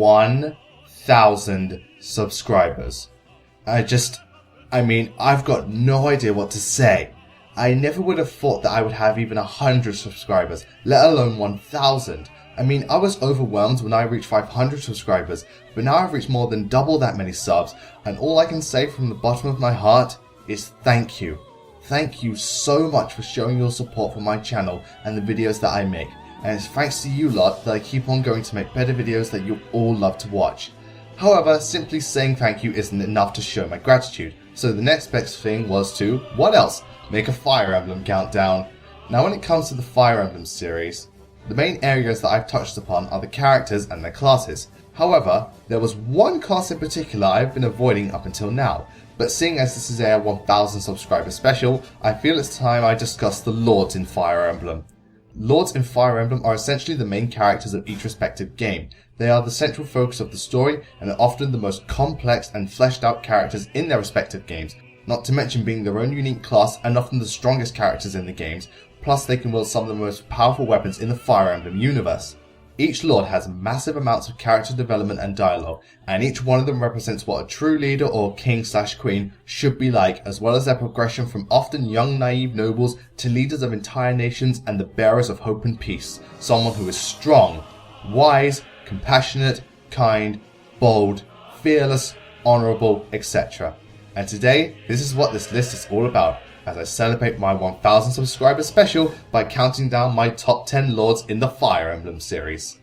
1,000 subscribers. I've got no idea what to say. I never would have thought that I would have even 100 subscribers, let alone 1,000. I was overwhelmed when I reached 500 subscribers, but now I've reached more than double that many subs, and all I can say from the bottom of my heart is thank you. Thank you so much for showing your support for my channel and the videos that I make, and it's thanks to you lot that I keep on going to make better videos that you all love to watch. However, simply saying thank you isn't enough to show my gratitude, so the next best thing was to, what else? Make a Fire Emblem countdown. Now when it comes to the Fire Emblem series, the main areas that I've touched upon are the characters and their classes. However, there was one class in particular I've been avoiding up until now, but seeing as this is a 1000 subscriber special, I feel it's time I discuss the Lords in Fire Emblem. Lords in Fire Emblem are essentially the main characters of each respective game. They are the central focus of the story and are often the most complex and fleshed out characters in their respective games, not to mention being their own unique class and often the strongest characters in the games, plus they can wield some of the most powerful weapons in the Fire Emblem universe. Each Lord has massive amounts of character development and dialogue, and each one of them represents what a true leader or king/queen should be like, as well as their progression from often young naive nobles to leaders of entire nations and the bearers of hope and peace. Someone who is strong, wise, compassionate, kind, bold, fearless, honourable, etc. And today, this is what this list is all about, as I celebrate my 1000 subscriber special by counting down my top 10 Lords in the Fire Emblem series.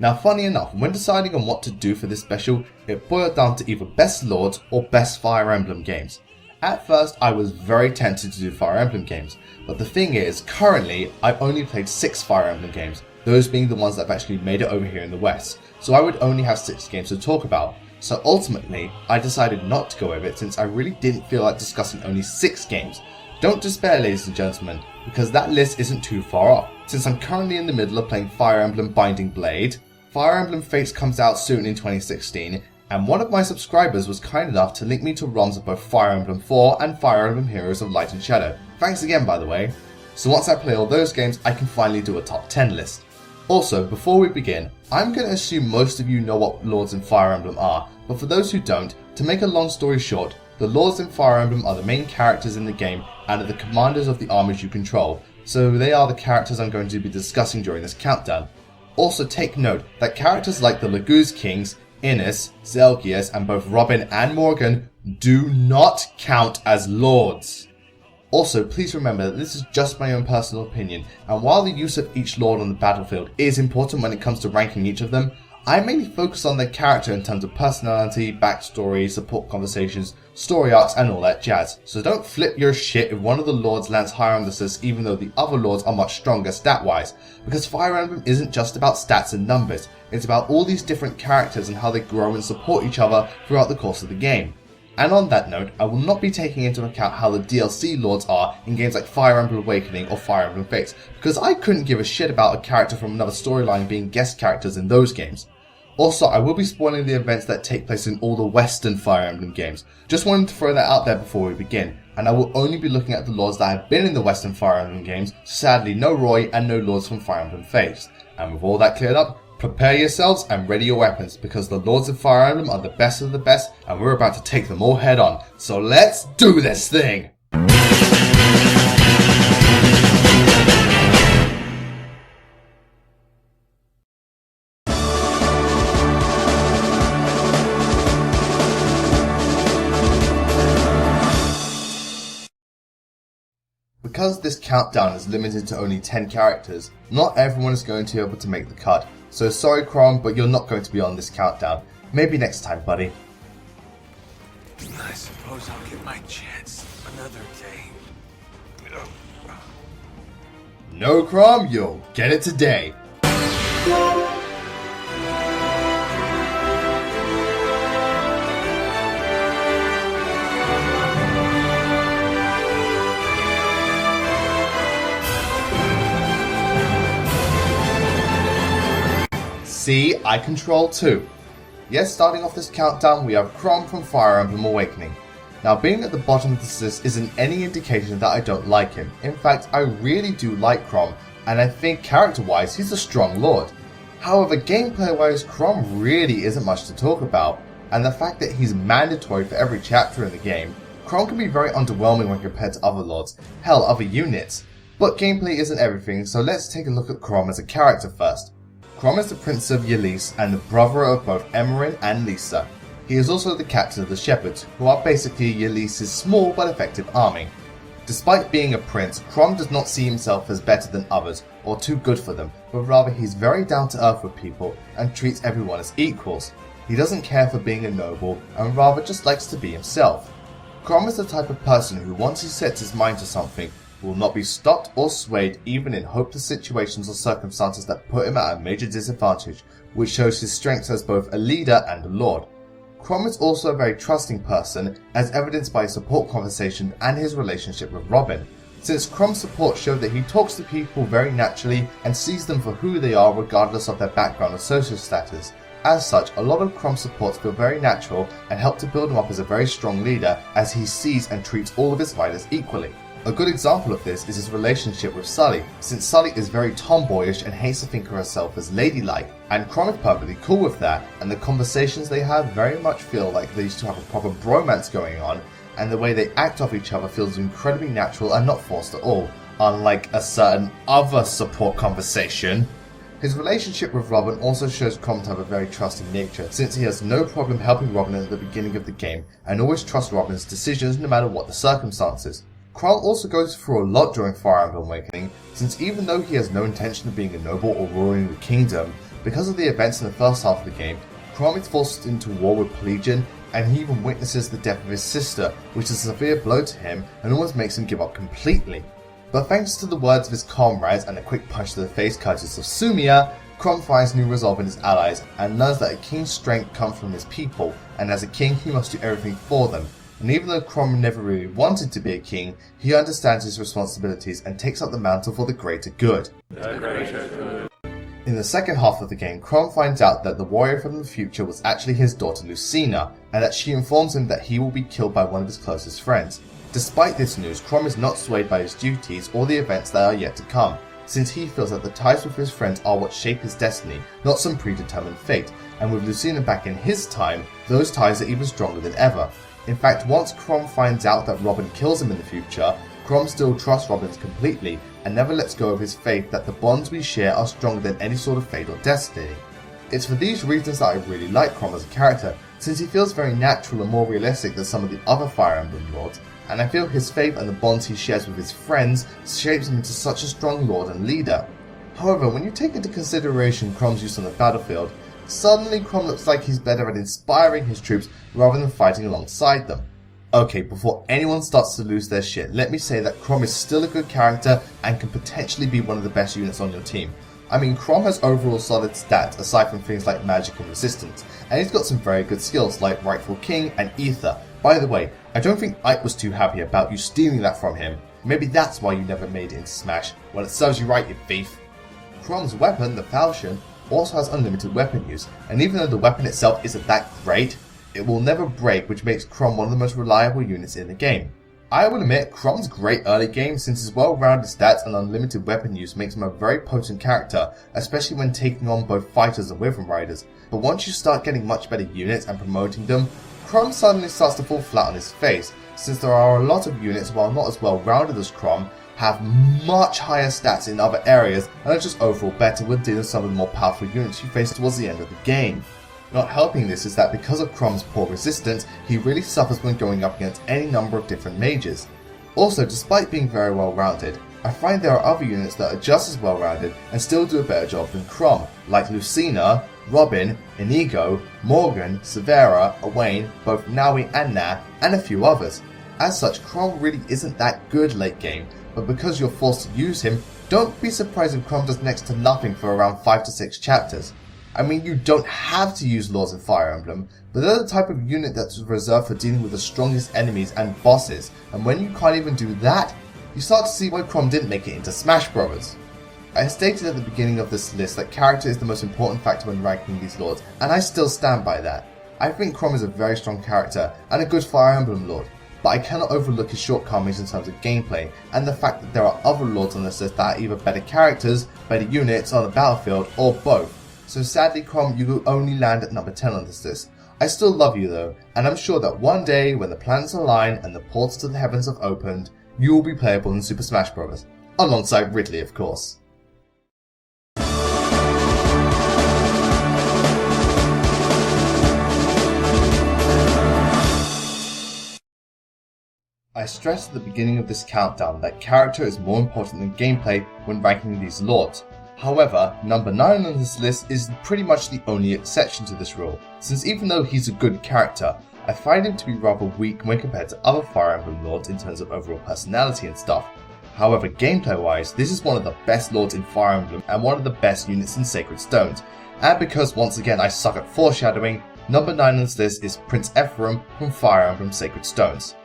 Now funny enough, when deciding on what to do for this special, it boiled down to either best Lords or best Fire Emblem games. At first I was very tempted to do Fire Emblem games, but the thing is, currently I've only played 6 Fire Emblem games, those being the ones that have actually made it over here in the West, so I would only have 6 games to talk about. So ultimately, I decided not to go with it since I really didn't feel like discussing only 6 games. Don't despair, ladies and gentlemen, because that list isn't too far off, since I'm currently in the middle of playing Fire Emblem Binding Blade. Fire Emblem Fates comes out soon in 2016, and one of my subscribers was kind enough to link me to ROMs of both Fire Emblem 4 and Fire Emblem Heroes of Light and Shadow. Thanks again, by the way. So once I play all those games, I can finally do a top 10 list. Also, before we begin, I'm going to assume most of you know what Lords in Fire Emblem are, but for those who don't, to make a long story short, the Lords in Fire Emblem are the main characters in the game and are the commanders of the armies you control, so they are the characters I'm going to be discussing during this countdown. Also take note that characters like the Laguz Kings, Innes, Zelgius, and both Robin and Morgan do not count as Lords. Also, please remember that this is just my own personal opinion, and while the use of each Lord on the battlefield is important when it comes to ranking each of them, I mainly focus on their character in terms of personality, backstory, support conversations, story arcs, and all that jazz. So don't flip your shit if one of the Lords lands higher on the list even though the other Lords are much stronger stat-wise, because Fire Emblem isn't just about stats and numbers, it's about all these different characters and how they grow and support each other throughout the course of the game. And on that note, I will not be taking into account how the DLC Lords are in games like Fire Emblem Awakening or Fire Emblem Fates, because I couldn't give a shit about a character from another storyline being guest characters in those games. Also, I will be spoiling the events that take place in all the Western Fire Emblem games. Just wanted to throw that out there before we begin, and I will only be looking at the Lords that have been in the Western Fire Emblem games, so sadly no Roy and no Lords from Fire Emblem Fates. And with all that cleared up, prepare yourselves and ready your weapons, because the Lords of Fire Emblem are the best of the best, and we're about to take them all head on. So let's do this thing! Because this countdown is limited to only 10 characters, not everyone is going to be able to make the cut. So sorry CHROM, but you're not going to be on this countdown. Maybe next time, buddy. I suppose I'll get my chance another day. No CHROM, you'll get it today. See, I control too. Yes, starting off this countdown, we have CHROM from Fire Emblem Awakening. Now, being at the bottom of this list isn't any indication that I don't like him. In fact, I really do like CHROM, and I think character-wise, he's a strong Lord. However, gameplay-wise, CHROM really isn't much to talk about, and the fact that he's mandatory for every chapter in the game, CHROM can be very underwhelming when compared to other lords, hell, other units. But gameplay isn't everything, so let's take a look at CHROM as a character first. CHROM is the Prince of Ylisse and the brother of both Emmeryn and Lisa. He is also the captain of the Shepherds, who are basically Ylisse's small but effective army. Despite being a prince, CHROM does not see himself as better than others, or too good for them, but rather he's very down to earth with people and treats everyone as equals. He doesn't care for being a noble, and rather just likes to be himself. CHROM is the type of person who once he sets his mind to something, will not be stopped or swayed even in hopeless situations or circumstances that put him at a major disadvantage, which shows his strengths as both a leader and a lord. CHROM is also a very trusting person, as evidenced by his support conversation and his relationship with Robin, since CHROM's support showed that he talks to people very naturally and sees them for who they are regardless of their background or social status. As such, a lot of CHROM's supports feel very natural and help to build him up as a very strong leader, as he sees and treats all of his fighters equally. A good example of this is his relationship with Sully, since Sully is very tomboyish and hates to think of herself as ladylike, and CHROM is perfectly cool with that, and the conversations they have very much feel like they used to have a proper bromance going on, and the way they act off each other feels incredibly natural and not forced at all, unlike a certain other support conversation. His relationship with Robin also shows CHROM to have a very trusting nature, since he has no problem helping Robin at the beginning of the game, and always trusts Robin's decisions no matter what the circumstances. CHROM also goes through a lot during Fire Emblem Awakening, since even though he has no intention of being a noble or ruling the kingdom, because of the events in the first half of the game, CHROM is forced into war with Pelagian, and he even witnesses the death of his sister, which is a severe blow to him and almost makes him give up completely. But thanks to the words of his comrades and a quick punch to the face courtesy of Sumia, CHROM finds new resolve in his allies and learns that a king's strength comes from his people, and as a king he must do everything for them. And even though CHROM never really wanted to be a king, he understands his responsibilities and takes up the mantle for the greater good. In the second half of the game, CHROM finds out that the warrior from the future was actually his daughter Lucina, and that she informs him that he will be killed by one of his closest friends. Despite this news, CHROM is not swayed by his duties or the events that are yet to come, since he feels that the ties with his friends are what shape his destiny, not some predetermined fate, and with Lucina back in his time, those ties are even stronger than ever. In fact, once CHROM finds out that Robin kills him in the future, CHROM still trusts Robin completely and never lets go of his faith that the bonds we share are stronger than any sort of fate or destiny. It's for these reasons that I really like CHROM as a character, since he feels very natural and more realistic than some of the other Fire Emblem lords, and I feel his faith and the bonds he shares with his friends shapes him into such a strong lord and leader. However, when you take into consideration CHROM's use on the battlefield, suddenly CHROM looks like he's better at inspiring his troops rather than fighting alongside them. Okay, before anyone starts to lose their shit, let me say that CHROM is still a good character and can potentially be one of the best units on your team. I mean, CHROM has overall solid stats aside from things like magic and resistance, and he's got some very good skills like Rightful King and Ether. By the way, I don't think Ike was too happy about you stealing that from him. Maybe that's why you never made it into Smash. Well, it serves you right, you thief. CHROM's weapon, the Falchion, also has unlimited weapon use, and even though the weapon itself isn't that great, it will never break, which makes CHROM one of the most reliable units in the game. I will admit, CHROM's great early game since his well-rounded stats and unlimited weapon use makes him a very potent character, especially when taking on both fighters and Wyvern Riders, but once you start getting much better units and promoting them, CHROM suddenly starts to fall flat on his face, since there are a lot of units, while not as well-rounded as CHROM, have much higher stats in other areas and are just overall better when dealing with some of the more powerful units you face towards the end of the game. Not helping this is that because of CHROM's poor resistance, he really suffers when going up against any number of different mages. Also, despite being very well-rounded, I find there are other units that are just as well-rounded and still do a better job than CHROM, like Lucina, Robin, Inigo, Morgan, Severa, Owain, both Naui and Na, and a few others. As such, CHROM really isn't that good late game, but because you're forced to use him, don't be surprised if CHROM does next to nothing for around 5 to 6 chapters. I mean, you don't have to use Lords in Fire Emblem, but they're the type of unit that's reserved for dealing with the strongest enemies and bosses, and when you can't even do that, you start to see why CHROM didn't make it into Smash Bros. I stated at the beginning of this list that character is the most important factor when ranking these lords, and I still stand by that. I think CHROM is a very strong character, and a good Fire Emblem lord, but I cannot overlook his shortcomings in terms of gameplay, and the fact that there are other lords on this list that are either better characters, better units on the battlefield, or both. so sadly CHROM, you will only land at number 10 on this list. I still love you though, and I'm sure that one day when the planets align and the portals to the heavens have opened, you will be playable in Super Smash Bros. Alongside Ridley, of course. I stressed at the beginning of this countdown that character is more important than gameplay when ranking these lords. However, number 9 on this list is pretty much the only exception to this rule, since even though he's a good character, I find him to be rather weak when compared to other Fire Emblem lords in terms of overall personality and stuff. However, gameplay wise, this is one of the best lords in Fire Emblem and one of the best units in Sacred Stones. And because once again I suck at foreshadowing, number 9 on this list is Prince EPHRAIM from Fire Emblem Sacred Stones.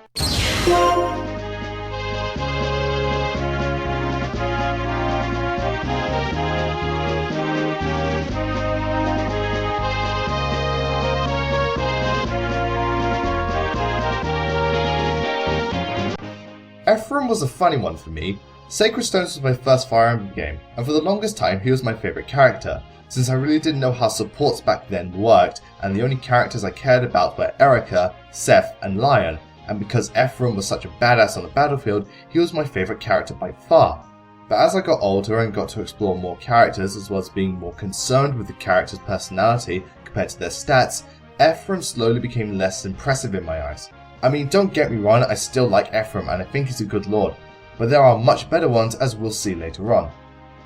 EPHRAIM was a funny one for me. Sacred Stones was my first Fire Emblem game, and for the longest time he was my favourite character, since I really didn't know how supports back then worked, and the only characters I cared about were Eirika, Seth, and Lion, and because EPHRAIM was such a badass on the battlefield, he was my favourite character by far. But as I got older and got to explore more characters as well as being more concerned with the character's personality compared to their stats, EPHRAIM slowly became less impressive in my eyes. I mean, don't get me wrong, I still like EPHRAIM and I think he's a good lord, but there are much better ones as we'll see later on.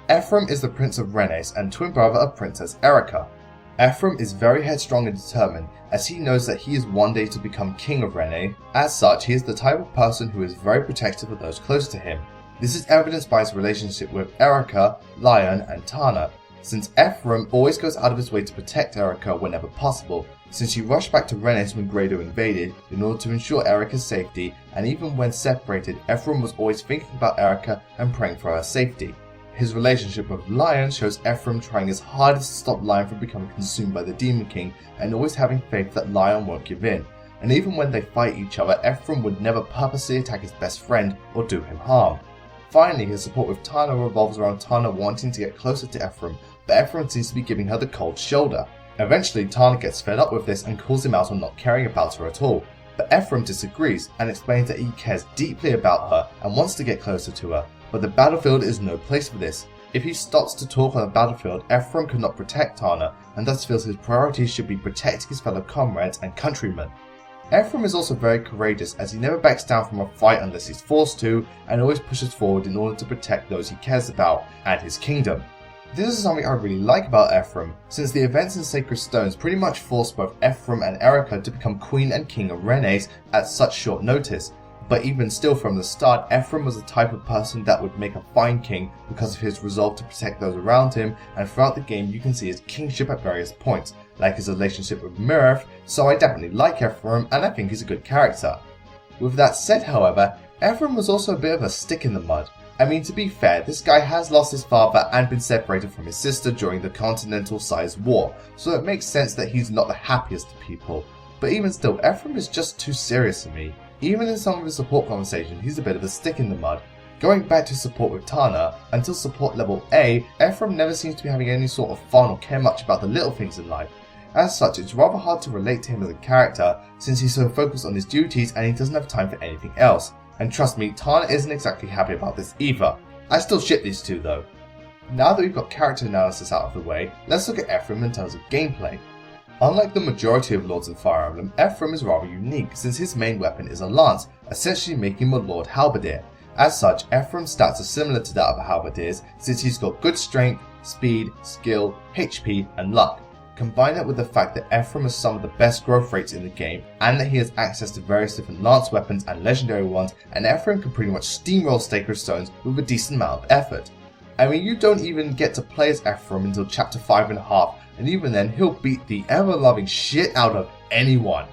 EPHRAIM is the Prince of Radiance and twin brother of Princess Eirika. EPHRAIM is very headstrong and determined, as he knows that he is one day to become King of Rene. As such, he is the type of person who is very protective of those close to him. This is evidenced by his relationship with Eirika, Lion, and Tana, since EPHRAIM always goes out of his way to protect Eirika whenever possible, since she rushed back to Rene when Grado invaded in order to ensure Eirika's safety, and even when separated, EPHRAIM was always thinking about Eirika and praying for her safety. His relationship with Lion shows EPHRAIM trying his hardest to stop Lion from becoming consumed by the Demon King and always having faith that Lion won't give in. And even when they fight each other, EPHRAIM would never purposely attack his best friend or do him harm. Finally, his support with Tana revolves around Tana wanting to get closer to EPHRAIM, but EPHRAIM seems to be giving her the cold shoulder. Eventually, Tana gets fed up with this and calls him out on not caring about her at all. But EPHRAIM disagrees and explains that he cares deeply about her and wants to get closer to her. But the battlefield is no place for this. If he stops to talk on the battlefield, EPHRAIM could not protect Tana, and thus feels his priorities should be protecting his fellow comrades and countrymen. EPHRAIM is also very courageous, as he never backs down from a fight unless he's forced to, and always pushes forward in order to protect those he cares about, and his kingdom. This is something I really like about EPHRAIM, since the events in Sacred Stones pretty much forced both EPHRAIM and Eirika to become Queen and King of Rene at such short notice. But even still from the start, EPHRAIM was the type of person that would make a fine king because of his resolve to protect those around him, and throughout the game you can see his kingship at various points, like his relationship with Marth, so I definitely like EPHRAIM and I think he's a good character. With that said however, EPHRAIM was also a bit of a stick in the mud. I mean, to be fair, this guy has lost his father and been separated from his sister during the Continental Size War, so it makes sense that he's not the happiest of people. But even still, EPHRAIM is just too serious to me. Even in some of his support conversations, he's a bit of a stick in the mud. Going back to support with Tana, until support level A, EPHRAIM never seems to be having any sort of fun or care much about the little things in life. As such, it's rather hard to relate to him as a character, since he's so focused on his duties and he doesn't have time for anything else. And trust me, Tana isn't exactly happy about this either. I still ship these two though. Now that we've got character analysis out of the way, let's look at EPHRAIM in terms of gameplay. Unlike the majority of lords in Fire Emblem, EPHRAIM is rather unique since his main weapon is a lance, essentially making him a Lord Halberdier. As such, EPHRAIM's stats are similar to that of a Halberdier's since he's got good strength, speed, skill, HP and luck. Combine that with the fact that EPHRAIM has some of the best growth rates in the game and that he has access to various different lance weapons and legendary ones, and EPHRAIM can pretty much steamroll Sacred Stones with a decent amount of effort. I mean, you don't even get to play as EPHRAIM until chapter 5.5, and even then he'll beat the ever-loving shit out of anyone.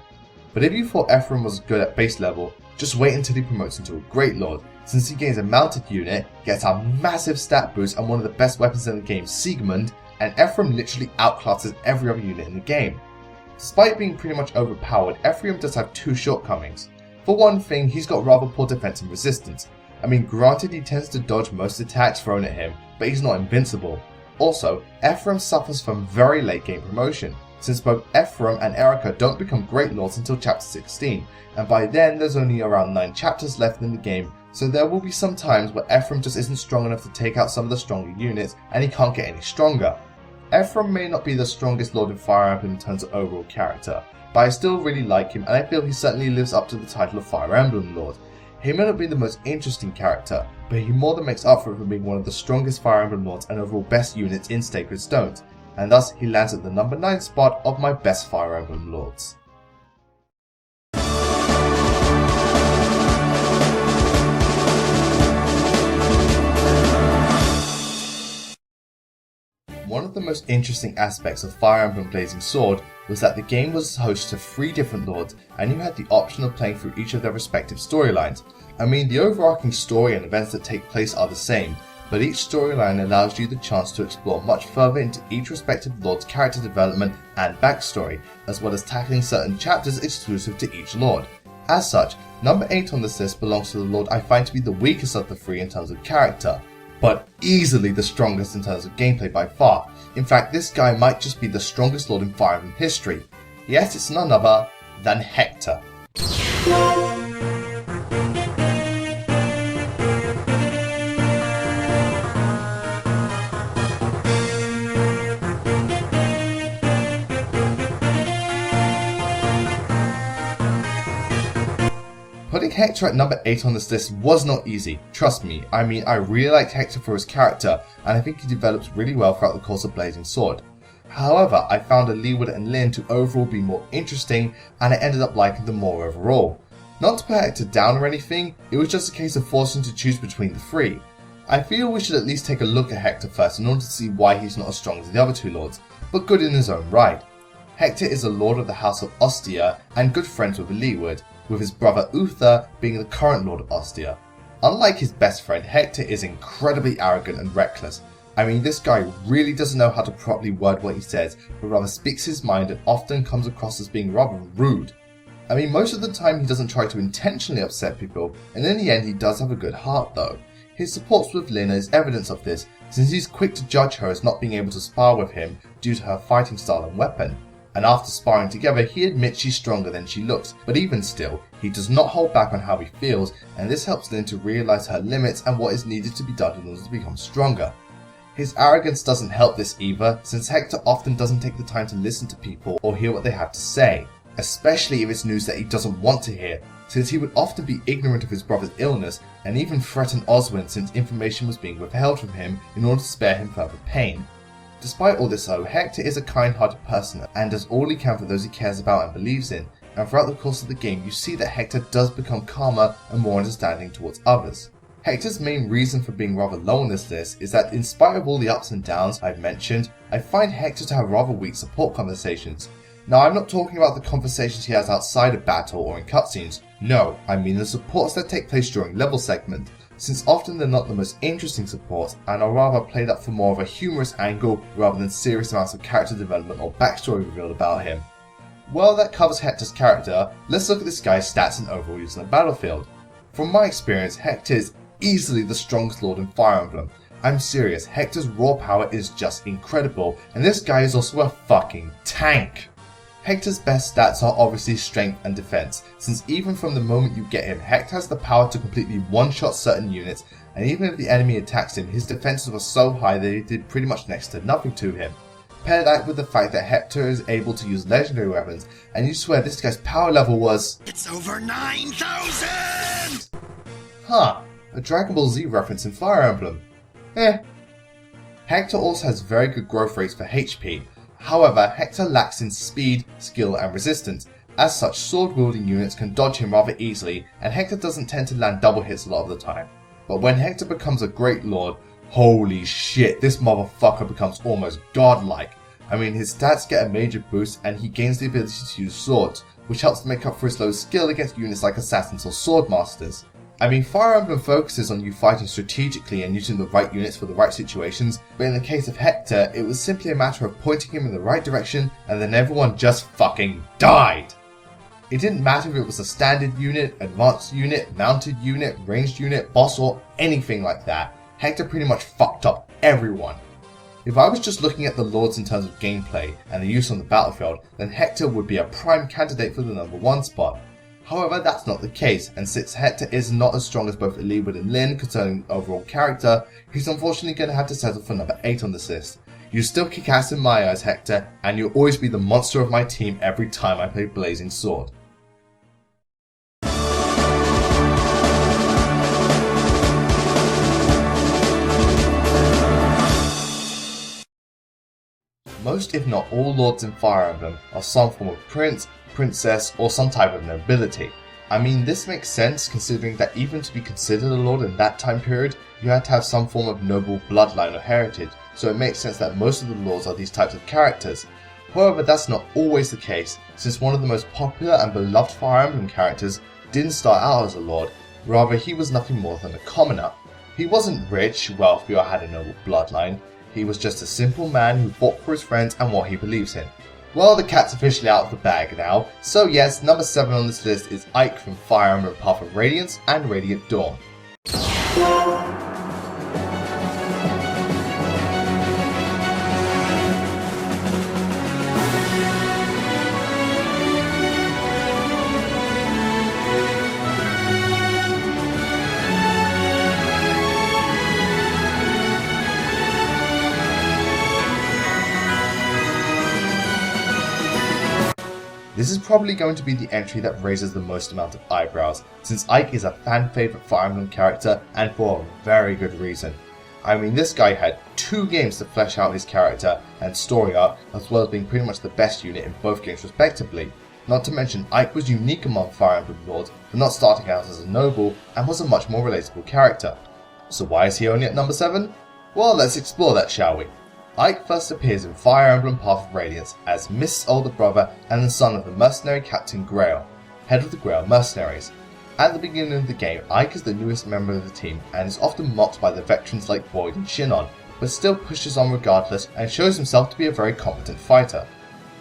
But if you thought EPHRAIM was good at base level, just wait until he promotes into a Great Lord, since he gains a mounted unit, gets a massive stat boost and one of the best weapons in the game, Siegmund, and EPHRAIM literally outclasses every other unit in the game. Despite being pretty much overpowered, EPHRAIM does have two shortcomings. For one thing, he's got rather poor defense and resistance. I mean, granted he tends to dodge most attacks thrown at him, but he's not invincible. Also, EPHRAIM suffers from very late game promotion, since both EPHRAIM and Eirika don't become Great Lords until chapter 16, and by then there's only around 9 chapters left in the game, so there will be some times where EPHRAIM just isn't strong enough to take out some of the stronger units, and he can't get any stronger. EPHRAIM may not be the strongest Lord in Fire Emblem in terms of overall character, but I still really like him and I feel he certainly lives up to the title of Fire Emblem Lord. He may not be the most interesting character, but he more than makes up for it for being one of the strongest Fire Emblem Lords and overall best units in Sacred Stones, and thus he lands at the number 9 spot of my best Fire Emblem Lords. One of the most interesting aspects of Fire Emblem Blazing Sword was that the game was host to 3 different lords and you had the option of playing through each of their respective storylines. I mean, the overarching story and events that take place are the same, but each storyline allows you the chance to explore much further into each respective lord's character development and backstory, as well as tackling certain chapters exclusive to each lord. As such, number 8 on this list belongs to the lord I find to be the weakest of the 3 in terms of character, but easily the strongest in terms of gameplay by far. In fact, this guy might just be the strongest lord in Fire Emblem history. Yes, it's none other than Hector. Putting Hector at number 8 on this list was not easy, trust me. I mean, I really liked Hector for his character, and I think he develops really well throughout the course of Blazing Sword. However, I found ELIWOOD and Lyn to overall be more interesting, and I ended up liking them more overall. Not to put Hector down or anything, it was just a case of forcing to choose between the 3. I feel we should at least take a look at Hector first in order to see why he's not as strong as the other 2 lords, but good in his own right. Hector is a lord of the House of Ostia and good friends with ELIWOOD, with his brother Uther being the current Lord of Ostia. Unlike his best friend, Hector is incredibly arrogant and reckless. I mean, this guy really doesn't know how to properly word what he says, but rather speaks his mind and often comes across as being rather rude. I mean, most of the time he doesn't try to intentionally upset people, and in the end he does have a good heart though. His supports with Lyn is evidence of this, since he's quick to judge her as not being able to spar with him due to her fighting style and weapon. And after sparring together, he admits she's stronger than she looks, but even still, he does not hold back on how he feels, and this helps Lyn to realise her limits and what is needed to be done in order to become stronger. His arrogance doesn't help this either, since Hector often doesn't take the time to listen to people or hear what they have to say, especially if it's news that he doesn't want to hear, since he would often be ignorant of his brother's illness and even threaten Oswin since information was being withheld from him in order to spare him further pain. Despite all this though, Hector is a kind-hearted person and does all he can for those he cares about and believes in, and throughout the course of the game you see that Hector does become calmer and more understanding towards others. Hector's main reason for being rather low on this list is that in spite of all the ups and downs I've mentioned, I find Hector to have rather weak support conversations. Now I'm not talking about the conversations he has outside of battle or in cutscenes, no, I mean the supports that take place during level segment, since often they're not the most interesting supports and are rather played up for more of a humorous angle rather than serious amounts of character development or backstory revealed about him. Well, that covers Hector's character, let's look at this guy's stats and overall use on the battlefield. From my experience, Hector is easily the strongest lord in Fire Emblem. I'm serious, Hector's raw power is just incredible, and this guy is also a fucking tank. Hector's best stats are obviously strength and defense, since even from the moment you get him, Hector has the power to completely one-shot certain units, and even if the enemy attacks him, his defenses were so high that he did pretty much next to nothing to him. Pair that with the fact that Hector is able to use legendary weapons, and you swear this guy's power level was... It's over 9,000! Huh, a Dragon Ball Z reference in Fire Emblem. Hector also has very good growth rates for HP. However, Hector lacks in speed, skill and resistance. As such, sword-wielding units can dodge him rather easily, and Hector doesn't tend to land double hits a lot of the time. But when Hector becomes a great lord, holy shit, this motherfucker becomes almost godlike. I mean, his stats get a major boost and he gains the ability to use swords, which helps to make up for his low skill against units like assassins or swordmasters. I mean, Fire Emblem focuses on you fighting strategically and using the right units for the right situations, but in the case of Hector, it was simply a matter of pointing him in the right direction and then everyone just fucking died. It didn't matter if it was a standard unit, advanced unit, mounted unit, ranged unit, boss or anything like that. Hector pretty much fucked up everyone. If I was just looking at the lords in terms of gameplay and the use on the battlefield, then Hector would be a prime candidate for the number 1 spot. However, that's not the case, and since Hector is not as strong as both ELIWOOD and Lyn concerning overall character, he's unfortunately going to have to settle for number 8 on this list. You still kick ass in my eyes, Hector, and you'll always be the monster of my team every time I play Blazing Sword. Most if not all lords in Fire Emblem are some form of prince, princess, or some type of nobility. I mean, this makes sense considering that even to be considered a lord in that time period, you had to have some form of noble bloodline or heritage, so it makes sense that most of the lords are these types of characters. However, that's not always the case, since one of the most popular and beloved Fire Emblem characters didn't start out as a lord, rather he was nothing more than a commoner. He wasn't rich, wealthy, or had a noble bloodline. He was just a simple man who fought for his friends and what he believes in. Well, the cat's officially out of the bag now, so yes, number 7 on this list is Ike from Fire Emblem Path of Radiance and Radiant Dawn. This is probably going to be the entry that raises the most amount of eyebrows, since Ike is a fan favourite Fire Emblem character and for a very good reason. I mean, this guy had 2 games to flesh out his character and story arc, as well as being pretty much the best unit in both games respectively. Not to mention, Ike was unique among Fire Emblem lords for not starting out as a noble and was a much more relatable character. So why is he only at number 7? Well, let's explore that, shall we? Ike first appears in Fire Emblem Path of Radiance as Mist's older brother and the son of the mercenary Captain Grail, head of the Grail mercenaries. At the beginning of the game, Ike is the newest member of the team and is often mocked by the veterans like Void and Shinon, but still pushes on regardless and shows himself to be a very competent fighter.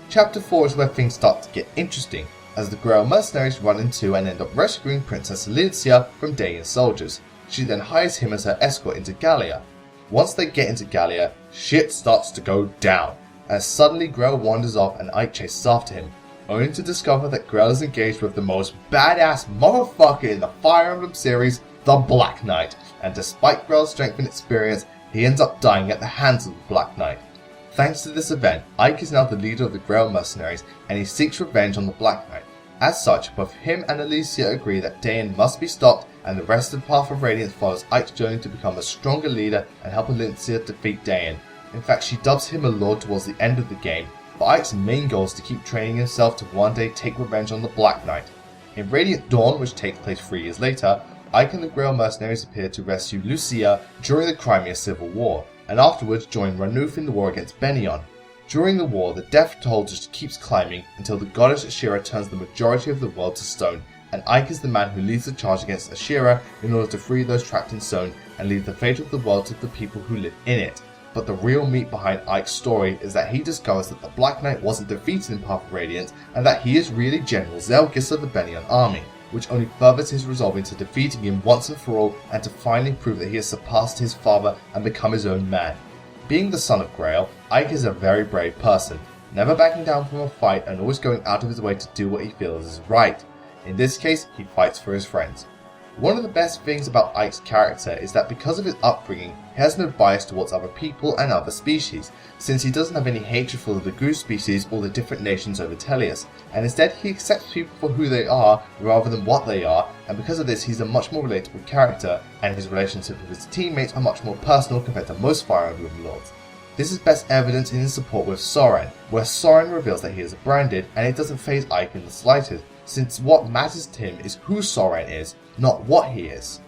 Chapter 4 is where things start to get interesting, as the Grail mercenaries run into and end up rescuing Princess ELINCIA from Daemon's soldiers. She then hires him as her escort into Gallia. Once they get into Gallia, shit starts to go down, as suddenly Grail wanders off and Ike chases after him, only to discover that Grail is engaged with the most badass motherfucker in the Fire Emblem series, the Black Knight, and despite Grail's strength and experience, he ends up dying at the hands of the Black Knight. Thanks to this event, Ike is now the leader of the Grail mercenaries and he seeks revenge on the Black Knight. As such, both him and ELINCIA agree that Daein must be stopped, and the rest of the Path of Radiance follows Ike's journey to become a stronger leader and help ELINCIA defeat Daein. In fact, she dubs him a lord towards the end of the game, but Ike's main goal is to keep training himself to one day take revenge on the Black Knight. In Radiant Dawn, which takes place 3 years later, Ike and the Grail mercenaries appear to rescue Lucina during the Crimea Civil War, and afterwards join Ranulf in the war against Benion. During the war, the death toll just keeps climbing until the goddess Ashira turns the majority of the world to stone, and Ike is the man who leads the charge against Ashira in order to free those trapped in stone and leave the fate of the world to the people who live in it. But the real meat behind Ike's story is that he discovers that the Black Knight wasn't defeated in Path of Radiance and that he is really General Zelgis of the Benion army, which only furthers his resolve into defeating him once and for all and to finally prove that he has surpassed his father and become his own man. Being the son of Grail, Ike is a very brave person, never backing down from a fight and always going out of his way to do what he feels is right. In this case, he fights for his friends. One of the best things about Ike's character is that because of his upbringing, he has no bias towards other people and other species, since he doesn't have any hatred for the Goose species or the different nations over Tellius, and instead he accepts people for who they are rather than what they are, and because of this he's a much more relatable character, and his relationship with his teammates are much more personal compared to most Fire Emblem lords. This is best evidenced in his support with Soren, where Soren reveals that he is branded, and it doesn't faze Ike in the slightest, since what matters to him is who Soren is, not what he is.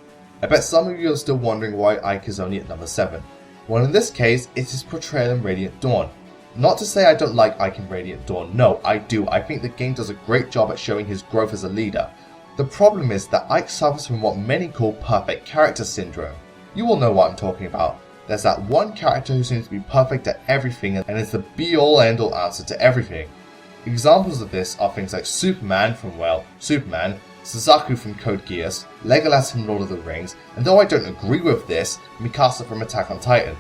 I bet some of you are still wondering why Ike is only at number 7. Well, in this case, it's his portrayal in Radiant Dawn. Not to say I don't like Ike in Radiant Dawn, no, I do. I think the game does a great job at showing his growth as a leader. The problem is that Ike suffers from what many call perfect character syndrome. You all know what I'm talking about. There's that one character who seems to be perfect at everything and is the be-all end-all answer to everything. Examples of this are things like Superman from, well, Superman, Suzaku from Code Geass, Legolas from Lord of the Rings, and though I don't agree with this, Mikasa from Attack on Titan.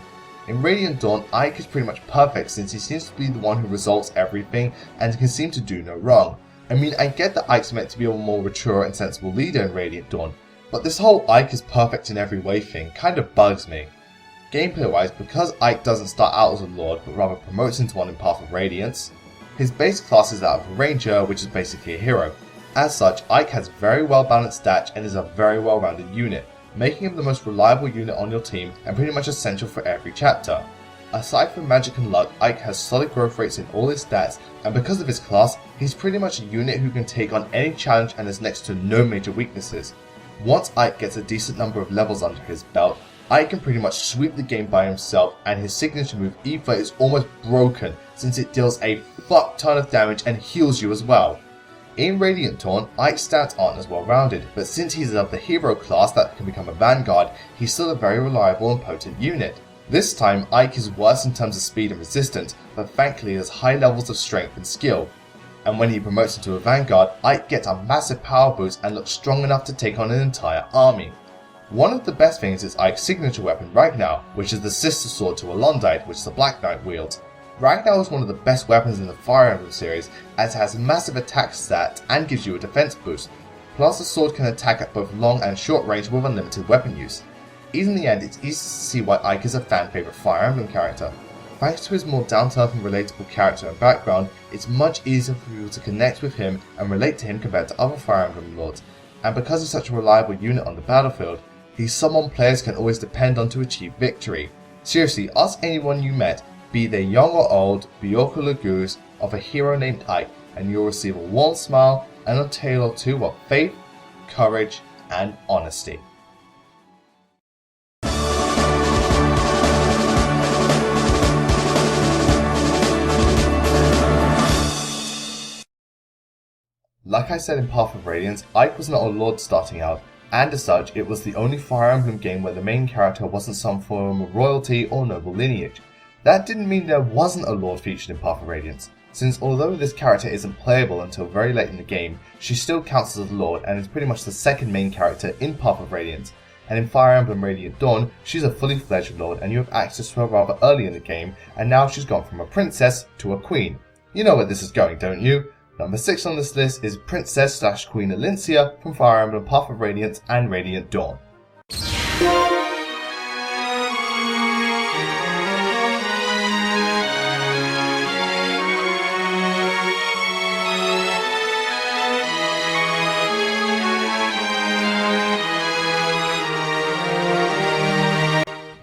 In Radiant Dawn, Ike is pretty much perfect since he seems to be the one who resolves everything and can seem to do no wrong. I mean, I get that Ike's meant to be a more mature and sensible leader in Radiant Dawn, but this whole Ike is perfect in every way thing kind of bugs me. Gameplay wise, because Ike doesn't start out as a Lord but rather promotes into one in Path of Radiance, his base class is that of a Ranger, which is basically a hero. As such, Ike has very well balanced stats and is a very well rounded unit, making him the most reliable unit on your team and pretty much essential for every chapter. Aside from magic and luck, Ike has solid growth rates in all his stats, and because of his class, he's pretty much a unit who can take on any challenge and has next to no major weaknesses. Once Ike gets a decent number of levels under his belt, Ike can pretty much sweep the game by himself, and his signature move Aether is almost broken since it deals a fuck ton of damage and heals you as well. In Radiant Dawn, Ike's stats aren't as well rounded, but since he's of the hero class that can become a vanguard, he's still a very reliable and potent unit. This time, Ike is worse in terms of speed and resistance, but thankfully he has high levels of strength and skill. And when he promotes into a vanguard, Ike gets a massive power boost and looks strong enough to take on an entire army. One of the best things is Ike's signature weapon Ragnar, which is the sister sword to Elondite, which the Black Knight wields. Ragnar is one of the best weapons in the Fire Emblem series, as it has massive attack stats and gives you a defense boost. Plus the sword can attack at both long and short range with unlimited weapon use. In the end, it's easy to see why Ike is a fan favourite Fire Emblem character. Thanks to his more down-to-earth and relatable character and background, it's much easier for people to connect with him and relate to him compared to other Fire Emblem lords, and because he's such a reliable unit on the battlefield, he's someone players can always depend on to achieve victory. Seriously, ask anyone you met, be they young or old, Bjork or Lagoose, of a hero named Ike, and you'll receive a warm smile and a tale or two of faith, courage, and honesty. Like I said in Path of Radiance, Ike was not a Lord starting out, and as such, it was the only Fire Emblem game where the main character wasn't some form of royalty or noble lineage. That didn't mean there wasn't a Lord featured in Path of Radiance, since although this character isn't playable until very late in the game, she still counts as a Lord and is pretty much the second main character in Path of Radiance, and in Fire Emblem Radiant Dawn, she's a fully fledged Lord and you have access to her rather early in the game, and now she's gone from a princess to a queen. You know where this is going, don't you? Number 6 on this list is Princess/Queen ELINCIA from Fire Emblem Path of Radiance and Radiant Dawn.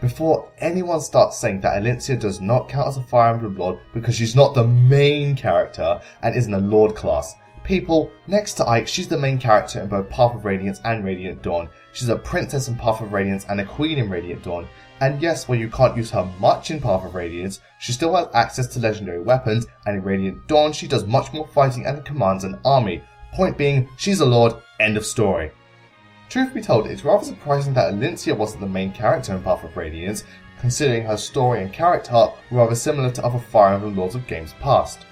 Before anyone starts saying that ELINCIA does not count as a Fire Emblem Lord because she's not the main character and isn't a Lord class. People, next to Ike, she's the main character in both Path of Radiance and Radiant Dawn. She's a princess in Path of Radiance and a queen in Radiant Dawn. And yes, while you can't use her much in Path of Radiance, she still has access to legendary weapons, and in Radiant Dawn she does much more fighting and commands an army. Point being, she's a Lord, end of story. Truth be told, it's rather surprising that ELINCIA wasn't the main character in Path of Radiance, considering her story and character arc were rather similar to other Fire Emblem Lords of games past.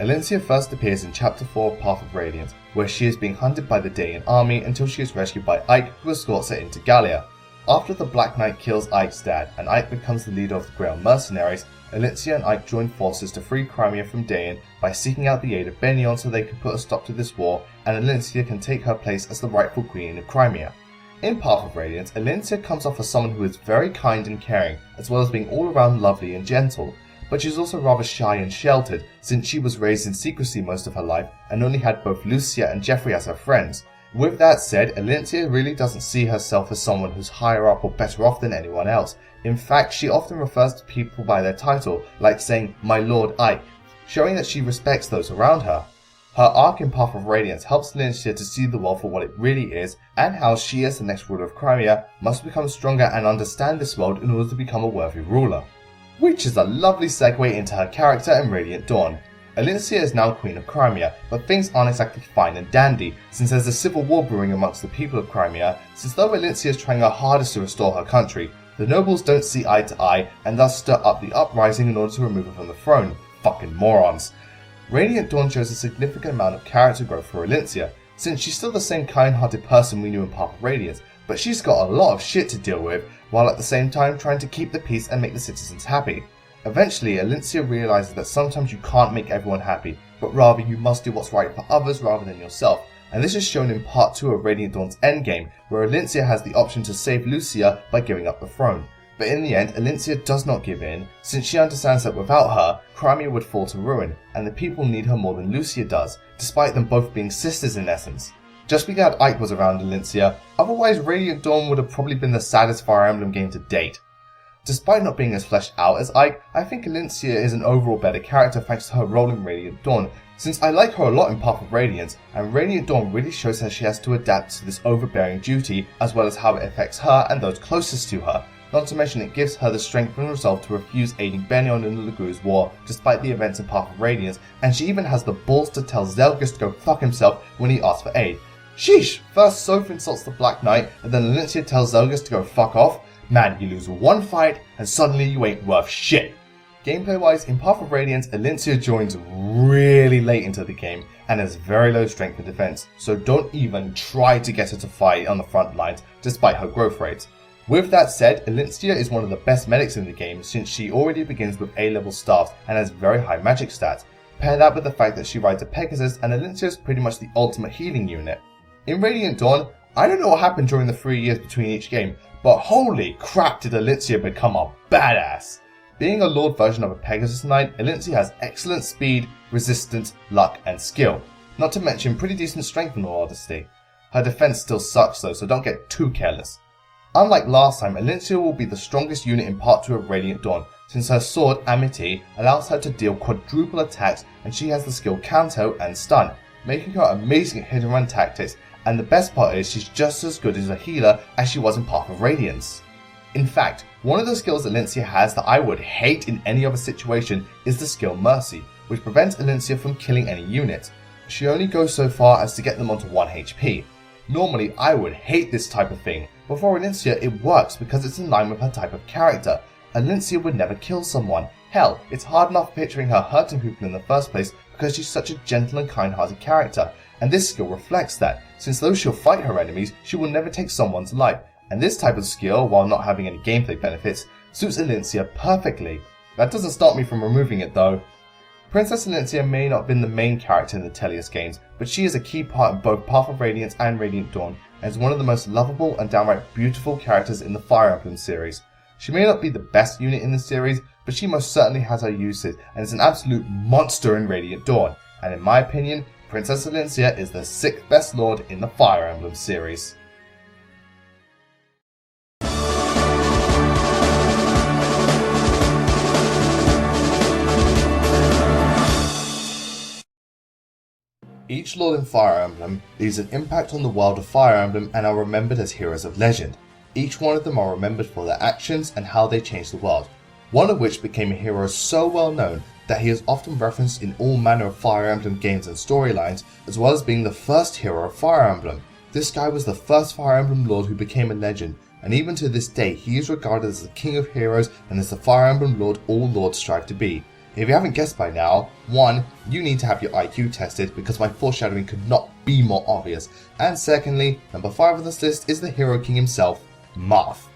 ELINCIA first appears in Chapter 4 of Path of Radiance, where she is being hunted by the Daean army until she is rescued by Ike, who escorts her into Gallia. After the Black Knight kills Ike's dad and Ike becomes the leader of the Grail Mercenaries, ELINCIA and Ike join forces to free Crimea from Daean by seeking out the aid of Benyon so they can put a stop to this war, and ELINCIA can take her place as the rightful queen of Crimea. In Path of Radiance, ELINCIA comes off as someone who is very kind and caring, as well as being all around lovely and gentle, but she's also rather shy and sheltered since she was raised in secrecy most of her life and only had both Lucia and Jeffrey as her friends. With that said, ELINCIA really doesn't see herself as someone who's higher up or better off than anyone else. In fact, she often refers to people by their title, like saying, "My Lord Ike," showing that she respects those around her. Her arc in Path of Radiance helps ELINCIA to see the world for what it really is, and how she as the next ruler of Crimea must become stronger and understand this world in order to become a worthy ruler. Which is a lovely segue into her character in Radiant Dawn. ELINCIA is now Queen of Crimea, but things aren't exactly fine and dandy, since there's a civil war brewing amongst the people of Crimea, since though ELINCIA is trying her hardest to restore her country, the nobles don't see eye to eye, and thus stir up the uprising in order to remove her from the throne. Fucking morons. Radiant Dawn shows a significant amount of character growth for ELINCIA, since she's still the same kind-hearted person we knew in Path of Radiance, but she's got a lot of shit to deal with, while at the same time trying to keep the peace and make the citizens happy. Eventually, ELINCIA realizes that sometimes you can't make everyone happy, but rather you must do what's right for others rather than yourself, and this is shown in Part 2 of Radiant Dawn's endgame, where ELINCIA has the option to save Lucina by giving up the throne. But in the end, ELINCIA does not give in, since she understands that without her, Crimea would fall to ruin, and the people need her more than Lucina does, despite them both being sisters in essence. Just be glad Ike was around ELINCIA, otherwise Radiant Dawn would have probably been the saddest Fire Emblem game to date. Despite not being as fleshed out as Ike, I think ELINCIA is an overall better character thanks to her role in Radiant Dawn, since I like her a lot in Path of Radiance, and Radiant Dawn really shows how she has to adapt to this overbearing duty, as well as how it affects her and those closest to her. Not to mention it gives her the strength and resolve to refuse aiding Benyon in the Lagu's war, despite the events in Path of Radiance, and she even has the balls to tell Zelgus to go fuck himself when he asks for aid. Sheesh! First Soph insults the Black Knight, and then ELINCIA tells Zelgus to go fuck off. Man, you lose one fight, and suddenly you ain't worth shit. Gameplay wise, in Path of Radiance, ELINCIA joins really late into the game, and has very low strength and defense, so don't even try to get her to fight on the front lines, despite her growth rates. With that said, ELINCIA is one of the best medics in the game, since she already begins with A-level staffs and has very high magic stats. Pair that with the fact that she rides a Pegasus, and ELINCIA is pretty much the ultimate healing unit. In Radiant Dawn, I don't know what happened during the 3 years between each game, but holy crap did ELINCIA become a badass! Being a Lord version of a Pegasus Knight, ELINCIA has excellent speed, resistance, luck, and skill. Not to mention pretty decent strength in all honesty. Her defense still sucks though, so don't get too careless. Unlike last time, ELINCIA will be the strongest unit in Part 2 of Radiant Dawn, since her sword, Amity, allows her to deal quadruple attacks, and she has the skill Canto and Stun, making her amazing at hit and run tactics, and the best part is she's just as good as a healer as she was in Path of Radiance. In fact, one of the skills ELINCIA has that I would hate in any other situation is the skill Mercy, which prevents ELINCIA from killing any units. She only goes so far as to get them onto 1 HP. Normally I would hate this type of thing, but for ELINCIA it works because it's in line with her type of character. ELINCIA would never kill someone. Hell, it's hard enough picturing her hurting people in the first place because she's such a gentle and kind-hearted character, and this skill reflects that, since though she'll fight her enemies, she will never take someone's life, and this type of skill, while not having any gameplay benefits, suits ELINCIA perfectly. That doesn't stop me from removing it though. Princess ELINCIA may not have been the main character in the Tellius games, but she is a key part in both Path of Radiance and Radiant Dawn, and is one of the most lovable and downright beautiful characters in the Fire Emblem series. She may not be the best unit in the series, but she most certainly has her uses, and is an absolute monster in Radiant Dawn, and in my opinion, Princess ELINCIA is the 6th best lord in the Fire Emblem series. Each lord in Fire Emblem leaves an impact on the world of Fire Emblem and are remembered as heroes of legend. Each one of them are remembered for their actions and how they changed the world, one of which became a hero so well known that he is often referenced in all manner of Fire Emblem games and storylines, as well as being the first hero of Fire Emblem. This guy was the first Fire Emblem lord who became a legend, and even to this day he is regarded as the king of heroes and as the Fire Emblem lord all lords strive to be. If you haven't guessed by now, 1. You need to have your IQ tested because my foreshadowing could not be more obvious, and secondly, number 5 on this list is the Hero King himself, Marth.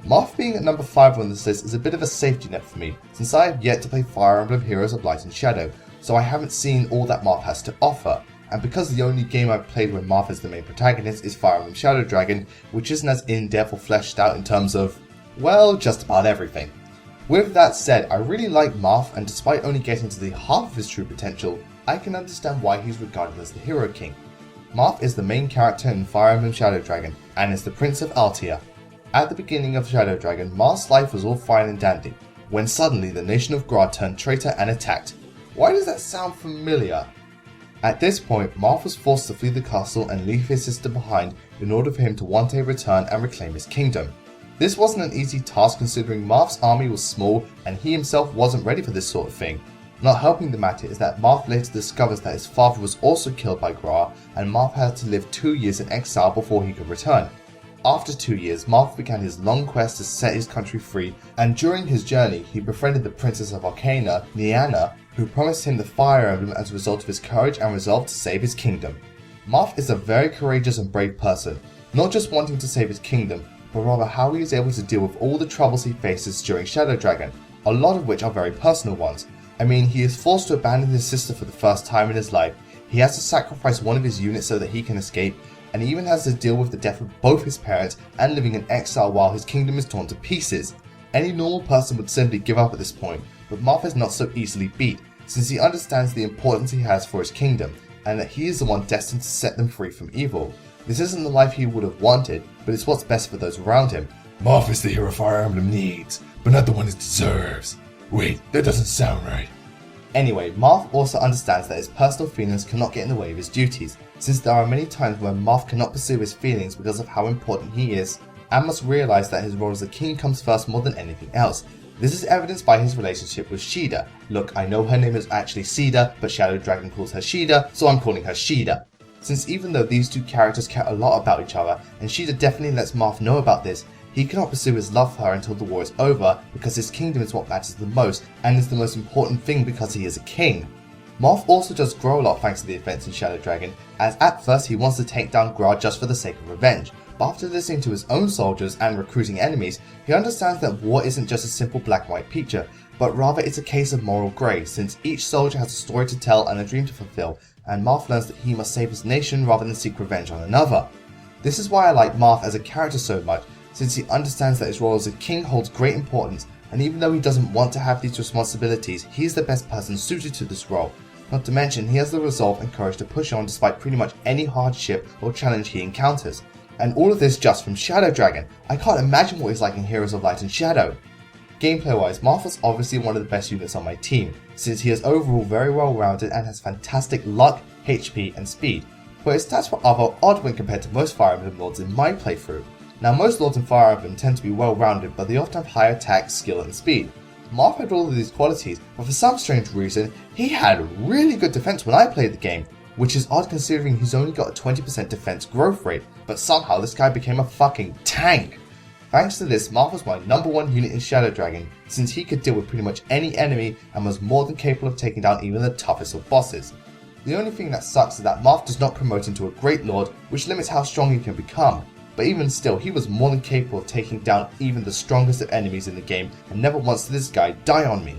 Marth being at number 5 on this list is a bit of a safety net for me, since I have yet to play Fire Emblem Heroes of Light and Shadow, so I haven't seen all that Marth has to offer, and because the only game I've played where Marth is the main protagonist is Fire Emblem Shadow Dragon, which isn't as in-depth or fleshed out in terms of, well, just about everything. With that said, I really like Marth, and despite only getting to the half of his true potential, I can understand why he's regarded as the Hero King. Marth is the main character in Fire Emblem Shadow Dragon, and is the Prince of Altea. At the beginning of Shadow Dragon, Marth's life was all fine and dandy, when suddenly the nation of Gra turned traitor and attacked. Why does that sound familiar? At this point, Marth was forced to flee the castle and leave his sister behind in order for him to one day return and reclaim his kingdom. This wasn't an easy task considering Marth's army was small and he himself wasn't ready for this sort of thing. Not helping the matter is that Marth later discovers that his father was also killed by Gra, and Marth had to live 2 years in exile before he could return. After 2 years, Marth began his long quest to set his country free, and during his journey he befriended the Princess of Arcana, Niana, who promised him the Fire Emblem as a result of his courage and resolve to save his kingdom. Marth is a very courageous and brave person, not just wanting to save his kingdom, but rather how he is able to deal with all the troubles he faces during Shadow Dragon, a lot of which are very personal ones. I mean, he is forced to abandon his sister for the first time in his life, he has to sacrifice one of his units so that he can escape, and he even has to deal with the death of both his parents and living in exile while his kingdom is torn to pieces. Any normal person would simply give up at this point, but Marth is not so easily beat, since he understands the importance he has for his kingdom, and that he is the one destined to set them free from evil. This isn't the life he would have wanted, but it's what's best for those around him. Marth is the hero Fire Emblem needs, but not the one it deserves. Wait, that doesn't sound right. Anyway, Marth also understands that his personal feelings cannot get in the way of his duties, since there are many times when Marth cannot pursue his feelings because of how important he is, and must realize that his role as a king comes first more than anything else. This is evidenced by his relationship with Shida. Look, I know her name is actually Cedar, but Shadow Dragon calls her Shida, so I'm calling her Shida. Since even though these two characters care a lot about each other, and Shida definitely lets Marth know about this, he cannot pursue his love for her until the war is over, because his kingdom is what matters the most, and is the most important thing because he is a king. Marth also does grow a lot thanks to the events in Shadow Dragon, as at first he wants to take down Gra just for the sake of revenge, but after listening to his own soldiers and recruiting enemies, he understands that war isn't just a simple black and white picture, but rather it's a case of moral grey, since each soldier has a story to tell and a dream to fulfill, and Marth learns that he must save his nation rather than seek revenge on another. This is why I like Marth as a character so much, since he understands that his role as a king holds great importance, and even though he doesn't want to have these responsibilities, he is the best person suited to this role. Not to mention, he has the resolve and courage to push on despite pretty much any hardship or challenge he encounters. And all of this just from Shadow Dragon. I can't imagine what he's like in Heroes of Light and Shadow. Gameplay wise, Marth is obviously one of the best units on my team, since he is overall very well rounded and has fantastic luck, HP and speed, but his stats were rather odd when compared to most Fire Emblem lords in my playthrough. Now most lords in Fire Emblem tend to be well rounded, but they often have high attack, skill and speed. Marth had all of these qualities, but for some strange reason, he had really good defense when I played the game, which is odd considering he's only got a 20% defense growth rate, but somehow this guy became a fucking tank. Thanks to this, Marth was my number one unit in Shadow Dragon, since he could deal with pretty much any enemy and was more than capable of taking down even the toughest of bosses. The only thing that sucks is that Marth does not promote into a Great Lord, which limits how strong he can become. But even still, he was more than capable of taking down even the strongest of enemies in the game, and never once did this guy die on me.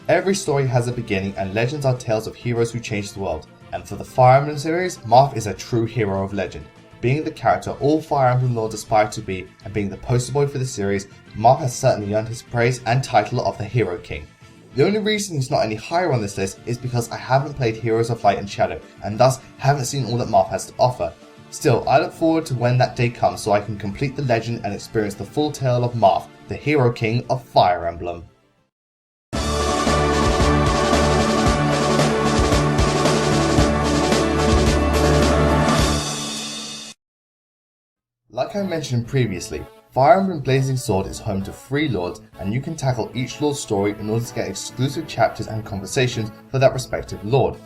Every story has a beginning, and legends are tales of heroes who changed the world, and for the Fire Emblem series, Marth is a true hero of legend. Being the character all Fire Emblem lords aspire to be, and being the poster boy for the series, Marth has certainly earned his praise and title of the Hero King. The only reason he's not any higher on this list is because I haven't played Heroes of Light and Shadow, and thus haven't seen all that Marth has to offer. Still, I look forward to when that day comes so I can complete the legend and experience the full tale of Marth, the Hero King of Fire Emblem. Like I mentioned previously, Fire Emblem Blazing Sword is home to 3 lords, and you can tackle each lord's story in order to get exclusive chapters and conversations for that respective lord.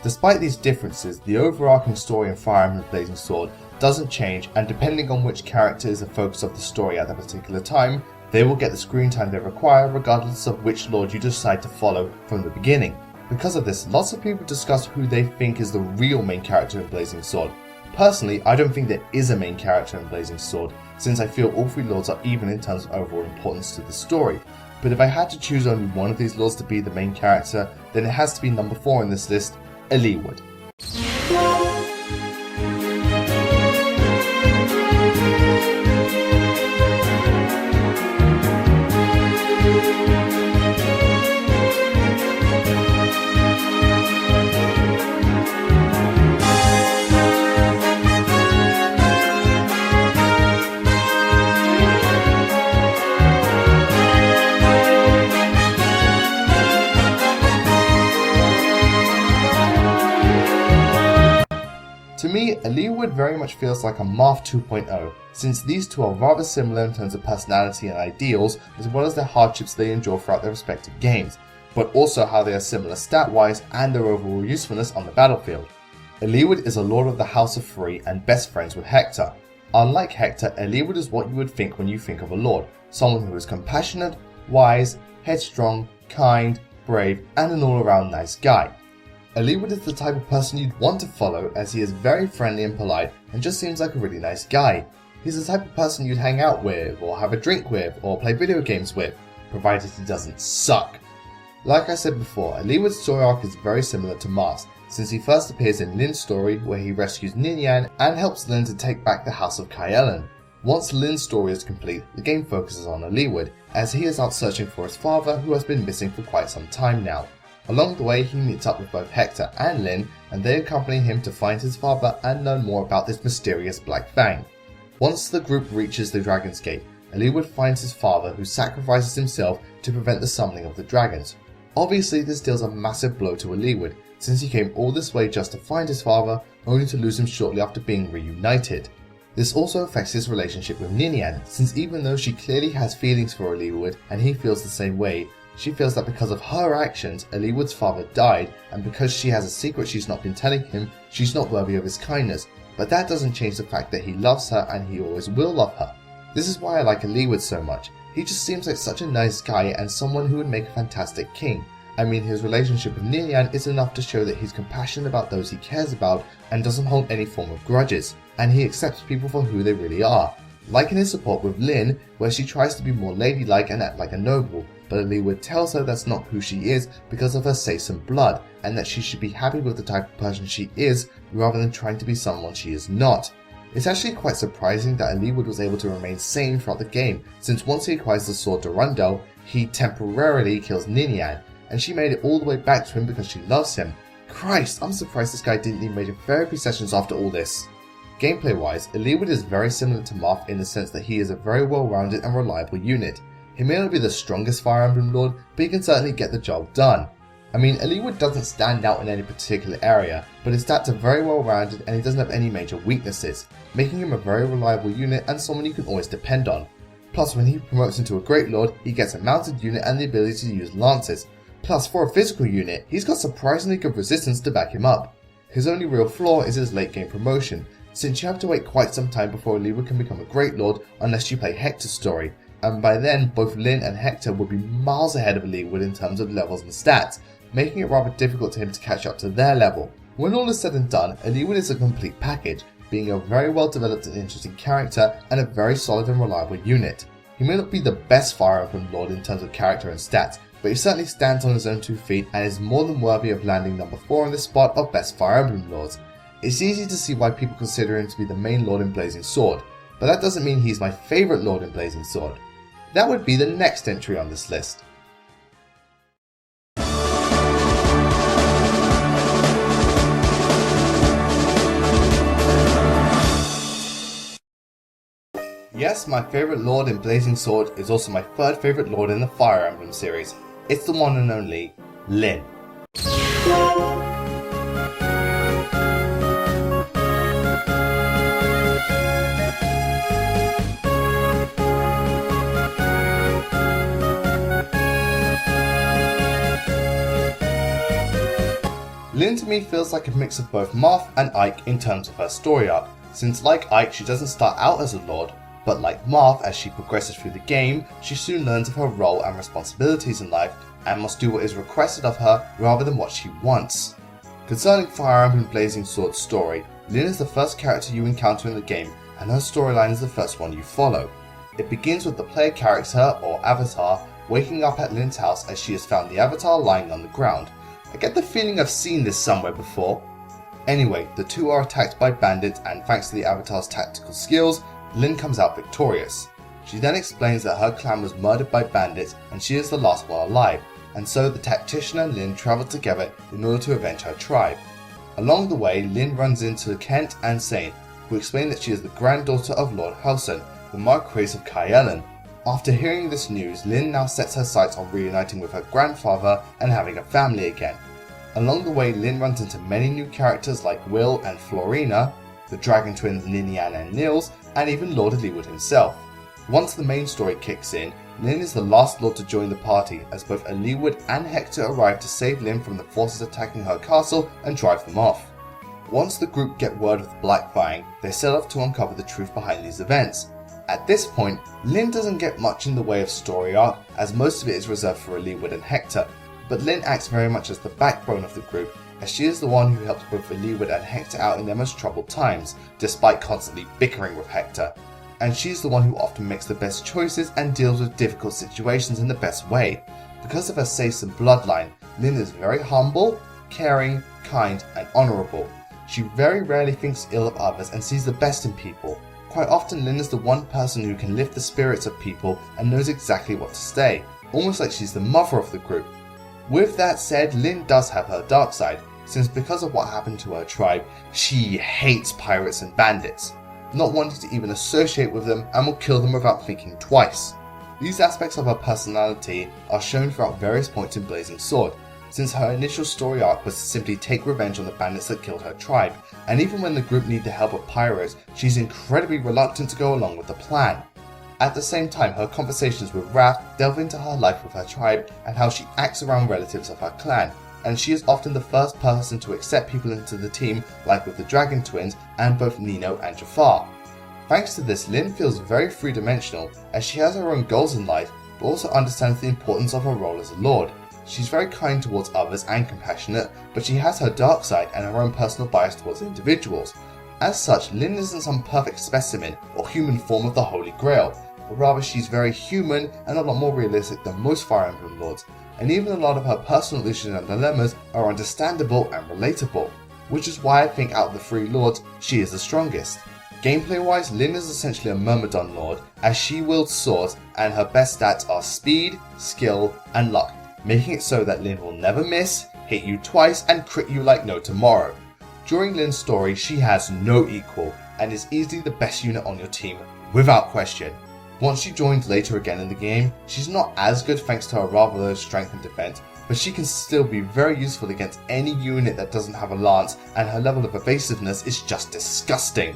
Despite these differences, the overarching story in Fire Emblem Blazing Sword doesn't change, and depending on which character is the focus of the story at that particular time, they will get the screen time they require regardless of which lord you decide to follow from the beginning. Because of this, lots of people discuss who they think is the real main character in Blazing Sword. Personally, I don't think there is a main character in Blazing Sword, since I feel all 3 lords are even in terms of overall importance to the story. But if I had to choose only one of these lords to be the main character, then it has to be number 4 in this list, ELIWOOD. me, ELIWOOD very much feels like a Marth 2.0, since these two are rather similar in terms of personality and ideals, as well as their hardships they endure throughout their respective games, but also how they are similar stat-wise and their overall usefulness on the battlefield. ELIWOOD is a lord of the House of Three and best friends with HECTOR. Unlike HECTOR, ELIWOOD is what you would think when you think of a lord, someone who is compassionate, wise, headstrong, kind, brave, and an all-around nice guy. ELIWOOD is the type of person you'd want to follow, as he is very friendly and polite and just seems like a really nice guy. He's the type of person you'd hang out with, or have a drink with, or play video games with, provided he doesn't suck. Like I said before, ELIWOOD's story arc is very similar to Marth's, since he first appears in Lin's story where he rescues Ninian and helps Lin to take back the House of Kyelen. Once Lin's story is complete, the game focuses on ELIWOOD, as he is out searching for his father who has been missing for quite some time now. Along the way, he meets up with both HECTOR and Lin, and they accompany him to find his father and learn more about this mysterious Black Fang. Once the group reaches the Dragon's Gate, ELIWOOD finds his father, who sacrifices himself to prevent the summoning of the dragons. Obviously, this deals a massive blow to ELIWOOD, since he came all this way just to find his father, only to lose him shortly after being reunited. This also affects his relationship with Ninian, since even though she clearly has feelings for ELIWOOD and he feels the same way, she feels that because of her actions, ELIWOOD's father died, and because she has a secret she's not been telling him, she's not worthy of his kindness, but that doesn't change the fact that he loves her and he always will love her. This is why I like ELIWOOD so much. He just seems like such a nice guy and someone who would make a fantastic king. I mean, his relationship with Ninian is enough to show that he's compassionate about those he cares about and doesn't hold any form of grudges, and he accepts people for who they really are. Like in his support with Lin, where she tries to be more ladylike and act like a noble, but ELIWOOD tells her that's not who she is because of her Saeson blood, and that she should be happy with the type of person she is rather than trying to be someone she is not. It's actually quite surprising that ELIWOOD was able to remain sane throughout the game, since once he acquires the sword Durandal, he temporarily kills Ninian, and she made it all the way back to him because she loves him. Christ, I'm surprised this guy didn't need major therapy sessions after all this. Gameplay wise, ELIWOOD is very similar to Marth in the sense that he is a very well rounded and reliable unit. He may not be the strongest Fire Emblem Lord, but he can certainly get the job done. I mean, ELIWOOD doesn't stand out in any particular area, but his stats are very well rounded and he doesn't have any major weaknesses, making him a very reliable unit and someone you can always depend on. Plus, when he promotes into a Great Lord, he gets a mounted unit and the ability to use lances. Plus, for a physical unit, he's got surprisingly good resistance to back him up. His only real flaw is his late game promotion, since you have to wait quite some time before ELIWOOD can become a Great Lord unless you play HECTOR's story, and by then both Lin and HECTOR would be miles ahead of ELIWOOD in terms of levels and stats, making it rather difficult for him to catch up to their level. When all is said and done, ELIWOOD is a complete package, being a very well developed and interesting character and a very solid and reliable unit. He may not be the best Fire Emblem Lord in terms of character and stats, but he certainly stands on his own 2 feet and is more than worthy of landing number 4 on this spot of best Fire Emblem Lords. It's easy to see why people consider him to be the main Lord in Blazing Sword, but that doesn't mean he's my favourite Lord in Blazing Sword. That would be the next entry on this list. Yes, my favourite Lord in Blazing Sword is also my third favourite Lord in the Fire Emblem series. It's the one and only Lin. Lin to me feels like a mix of both Marth and Ike in terms of her story arc, since like Ike she doesn't start out as a Lord, but like Marth, as she progresses through the game, she soon learns of her role and responsibilities in life, and must do what is requested of her rather than what she wants. Concerning Fire Emblem Blazing Sword's story, Lin is the first character you encounter in the game, and her storyline is the first one you follow. It begins with the player character, or avatar, waking up at Lin's house as she has found the avatar lying on the ground. I get the feeling I've seen this somewhere before. Anyway, the two are attacked by bandits, and thanks to the avatar's tactical skills, Lin comes out victorious. She then explains that her clan was murdered by bandits and she is the last one alive, and so the tactician and Lin travel together in order to avenge her tribe. Along the way, Lin runs into Kent and Sain, who explain that she is the granddaughter of Lord Helson, the Marquis of Kyelen. After hearing this news, Lin now sets her sights on reuniting with her grandfather and having a family again. Along the way, Lin runs into many new characters like Will and Florina, the Dragon Twins Ninian and Nils, and even Lord ELIWOOD himself. Once the main story kicks in, Lyn is the last Lord to join the party as both ELIWOOD and Hector arrive to save Lyn from the forces attacking her castle and drive them off. Once the group get word of the Blackfying, they set off to uncover the truth behind these events. At this point, Lyn doesn't get much in the way of story arc, as most of it is reserved for ELIWOOD and Hector, but Lyn acts very much as the backbone of the group, as she is the one who helps both ELIWOOD and Hector out in their most troubled times, despite constantly bickering with Hector. And she's the one who often makes the best choices and deals with difficult situations in the best way. Because of her Saeson bloodline, Lyn is very humble, caring, kind, and honourable. She very rarely thinks ill of others and sees the best in people. Quite often Lyn is the one person who can lift the spirits of people and knows exactly what to say, almost like she's the mother of the group. With that said, Lyn does have her dark side, since because of what happened to her tribe, she hates pirates and bandits, not wanting to even associate with them and will kill them without thinking twice. These aspects of her personality are shown throughout various points in Blazing Sword, since her initial story arc was to simply take revenge on the bandits that killed her tribe, and even when the group need the help of pirates, she's incredibly reluctant to go along with the plan. At the same time, her conversations with Wrath delve into her life with her tribe and how she acts around relatives of her clan, and she is often the first person to accept people into the team, like with the Dragon Twins and both Nino and Jafar. Thanks to this, Lyn feels very three-dimensional, as she has her own goals in life, but also understands the importance of her role as a lord. She's very kind towards others and compassionate, but she has her dark side and her own personal bias towards individuals. As such, Lyn isn't some perfect specimen or human form of the Holy Grail, but rather she's very human and a lot more realistic than most Fire Emblem lords, and even a lot of her personal issues and dilemmas are understandable and relatable, which is why I think out of the three lords, she is the strongest. Gameplay wise, Lyn is essentially a Myrmidon lord, as she wields swords and her best stats are speed, skill, and luck, making it so that Lyn will never miss, hit you twice, and crit you like no tomorrow. During Lyn's story, she has no equal, and is easily the best unit on your team, without question. Once she joins later again in the game, she's not as good thanks to her rather low strength and defense, but she can still be very useful against any unit that doesn't have a lance, and her level of evasiveness is just disgusting.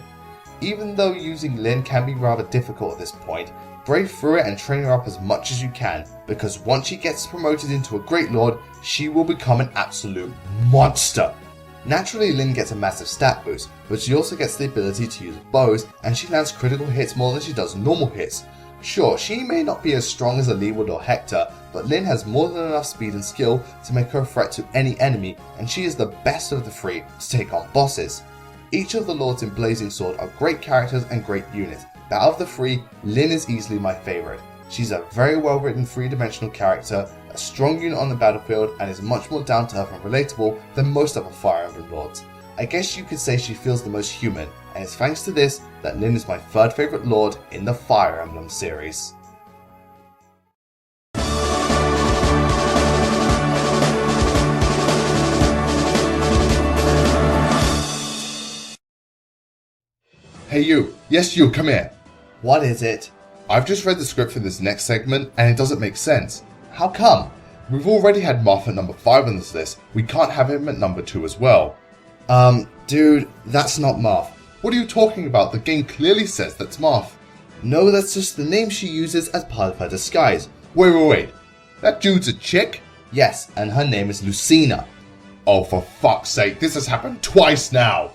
Even though using Lyn can be rather difficult at this point, brave through it and train her up as much as you can, because once she gets promoted into a Great Lord, she will become an absolute monster. Naturally, Lyn gets a massive stat boost, but she also gets the ability to use bows, and she lands critical hits more than she does normal hits. Sure, she may not be as strong as ELIWOOD or Hector, but Lyn has more than enough speed and skill to make her a threat to any enemy, and she is the best of the three to take on bosses. Each of the lords in Blazing Sword are great characters and great units, but out of the three, Lyn is easily my favourite. She's a very well written three-dimensional character, a strong unit on the battlefield, and is much more down to earth and relatable than most other Fire Emblem lords. I guess you could say she feels the most human, and it's thanks to this that Lyn is my third favourite lord in the Fire Emblem series. Hey you, yes you, come here. What is it? I've just read the script for this next segment and it doesn't make sense. How come? We've already had Marth at number 5 on this list, we can't have him at number 2 as well. Dude, that's not Marth. What are you talking about? The game clearly says that's Marth. No, that's just the name she uses as part of her disguise. Wait. That dude's a chick? Yes, and her name is Lucina. Oh, for fuck's sake, this has happened twice now.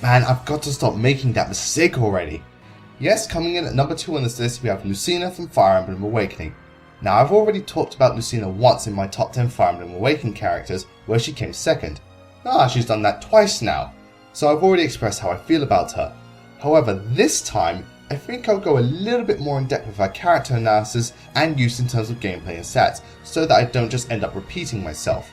Man, I've got to stop making that mistake already. Yes, coming in at number 2 on this list, we have Lucina from Fire Emblem Awakening. Now, I've already talked about Lucina once in my top 10 Fire Emblem Awakening characters, where she came second. She's done that twice now, so I've already expressed how I feel about her. However, this time, I think I'll go a little bit more in depth with her character analysis and use in terms of gameplay and stats, so that I don't just end up repeating myself.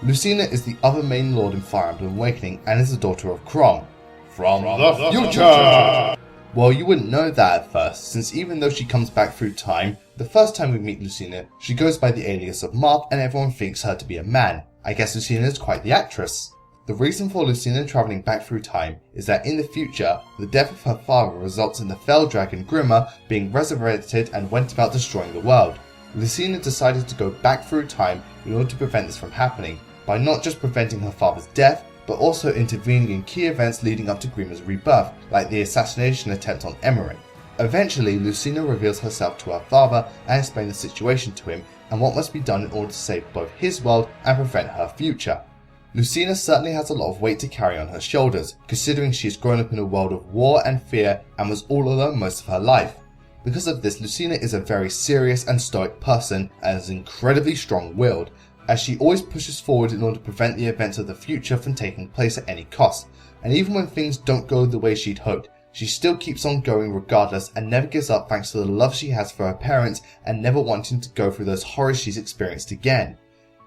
Lucina is the other main lord in Fire Emblem Awakening and is the daughter of CHROM. From the future! Well, you wouldn't know that at first, since even though she comes back through time, the first time we meet Lucina, she goes by the alias of Marth and everyone thinks her to be a man, I guess Lucina is quite the actress. The reason for Lucina travelling back through time is that in the future, the death of her father results in the fell dragon Grimmer being resurrected and went about destroying the world. Lucina decided to go back through time in order to prevent this from happening, by not just preventing her father's death, but also intervening in key events leading up to Grimmer's rebirth, like the assassination attempt on Emmerich. Eventually, Lucina reveals herself to her father and explains the situation to him and what must be done in order to save both his world and prevent her future. Lucina certainly has a lot of weight to carry on her shoulders, considering she has grown up in a world of war and fear and was all alone most of her life. Because of this, Lucina is a very serious and stoic person and is incredibly strong-willed, as she always pushes forward in order to prevent the events of the future from taking place at any cost. And even when things don't go the way she'd hoped, she still keeps on going regardless and never gives up thanks to the love she has for her parents and never wanting to go through those horrors she's experienced again.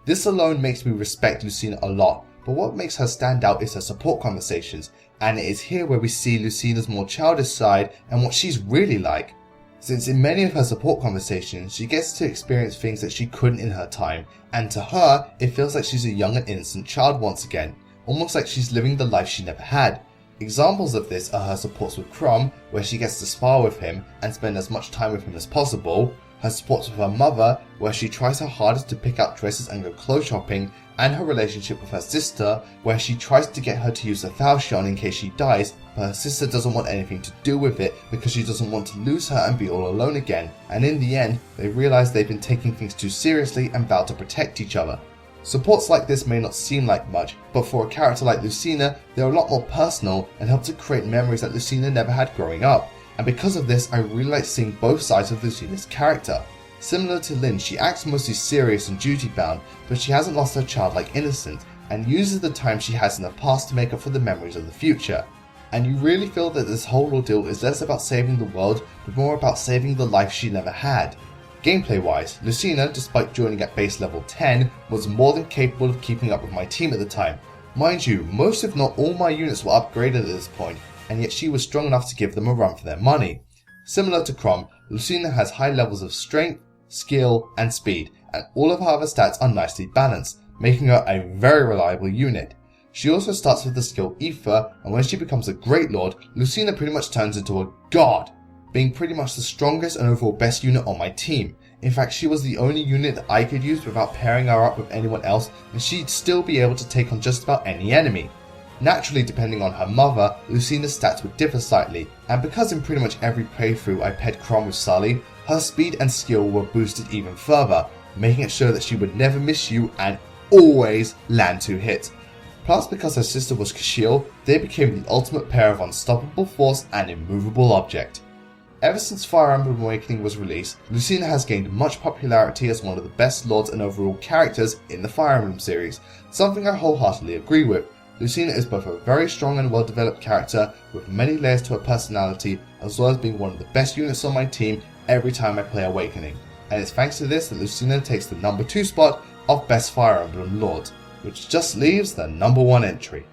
This alone makes me respect Lucina a lot, but what makes her stand out is her support conversations, and it is here where we see Lucina's more childish side and what she's really like. Since in many of her support conversations, she gets to experience things that she couldn't in her time, and to her, it feels like she's a young and innocent child once again, almost like she's living the life she never had. Examples of this are her supports with CHROM, where she gets to spar with him and spend as much time with him as possible, her supports with her mother, where she tries her hardest to pick out dresses and go clothes shopping, and her relationship with her sister, where she tries to get her to use the falchion in case she dies, but her sister doesn't want anything to do with it because she doesn't want to lose her and be all alone again, and in the end, they realise they've been taking things too seriously and vow to protect each other. Supports like this may not seem like much, but for a character like Lucina, they're a lot more personal and help to create memories that Lucina never had growing up. And because of this, I really like seeing both sides of Lucina's character. Similar to Lynn, she acts mostly serious and duty-bound, but she hasn't lost her childlike innocence, and uses the time she has in the past to make up for the memories of the future. And you really feel that this whole ordeal is less about saving the world, but more about saving the life she never had. Gameplay-wise, Lucina, despite joining at base level 10, was more than capable of keeping up with my team at the time. Mind you, most if not all my units were upgraded at this point, and yet she was strong enough to give them a run for their money. Similar to CHROM, Lucina has high levels of strength, skill, and speed, and all of her other stats are nicely balanced, making her a very reliable unit. She also starts with the skill Aether, and when she becomes a Great Lord, Lucina pretty much turns into a god, being pretty much the strongest and overall best unit on my team. In fact, she was the only unit that I could use without pairing her up with anyone else, and she'd still be able to take on just about any enemy. Naturally, depending on her mother, Lucina's stats would differ slightly, and because in pretty much every playthrough I paired CHROM with Sully, her speed and skill were boosted even further, making it sure that she would never miss you and always land 2 hits. Plus, because her sister was Kashiel, they became the ultimate pair of unstoppable force and immovable object. Ever since Fire Emblem Awakening was released, Lucina has gained much popularity as one of the best lords and overall characters in the Fire Emblem series, something I wholeheartedly agree with. Lucina is both a very strong and well developed character with many layers to her personality, as well as being one of the best units on my team every time I play Awakening. And it's thanks to this that Lucina takes the number 2 spot of Best Fire Emblem Lord, which just leaves the number 1 entry.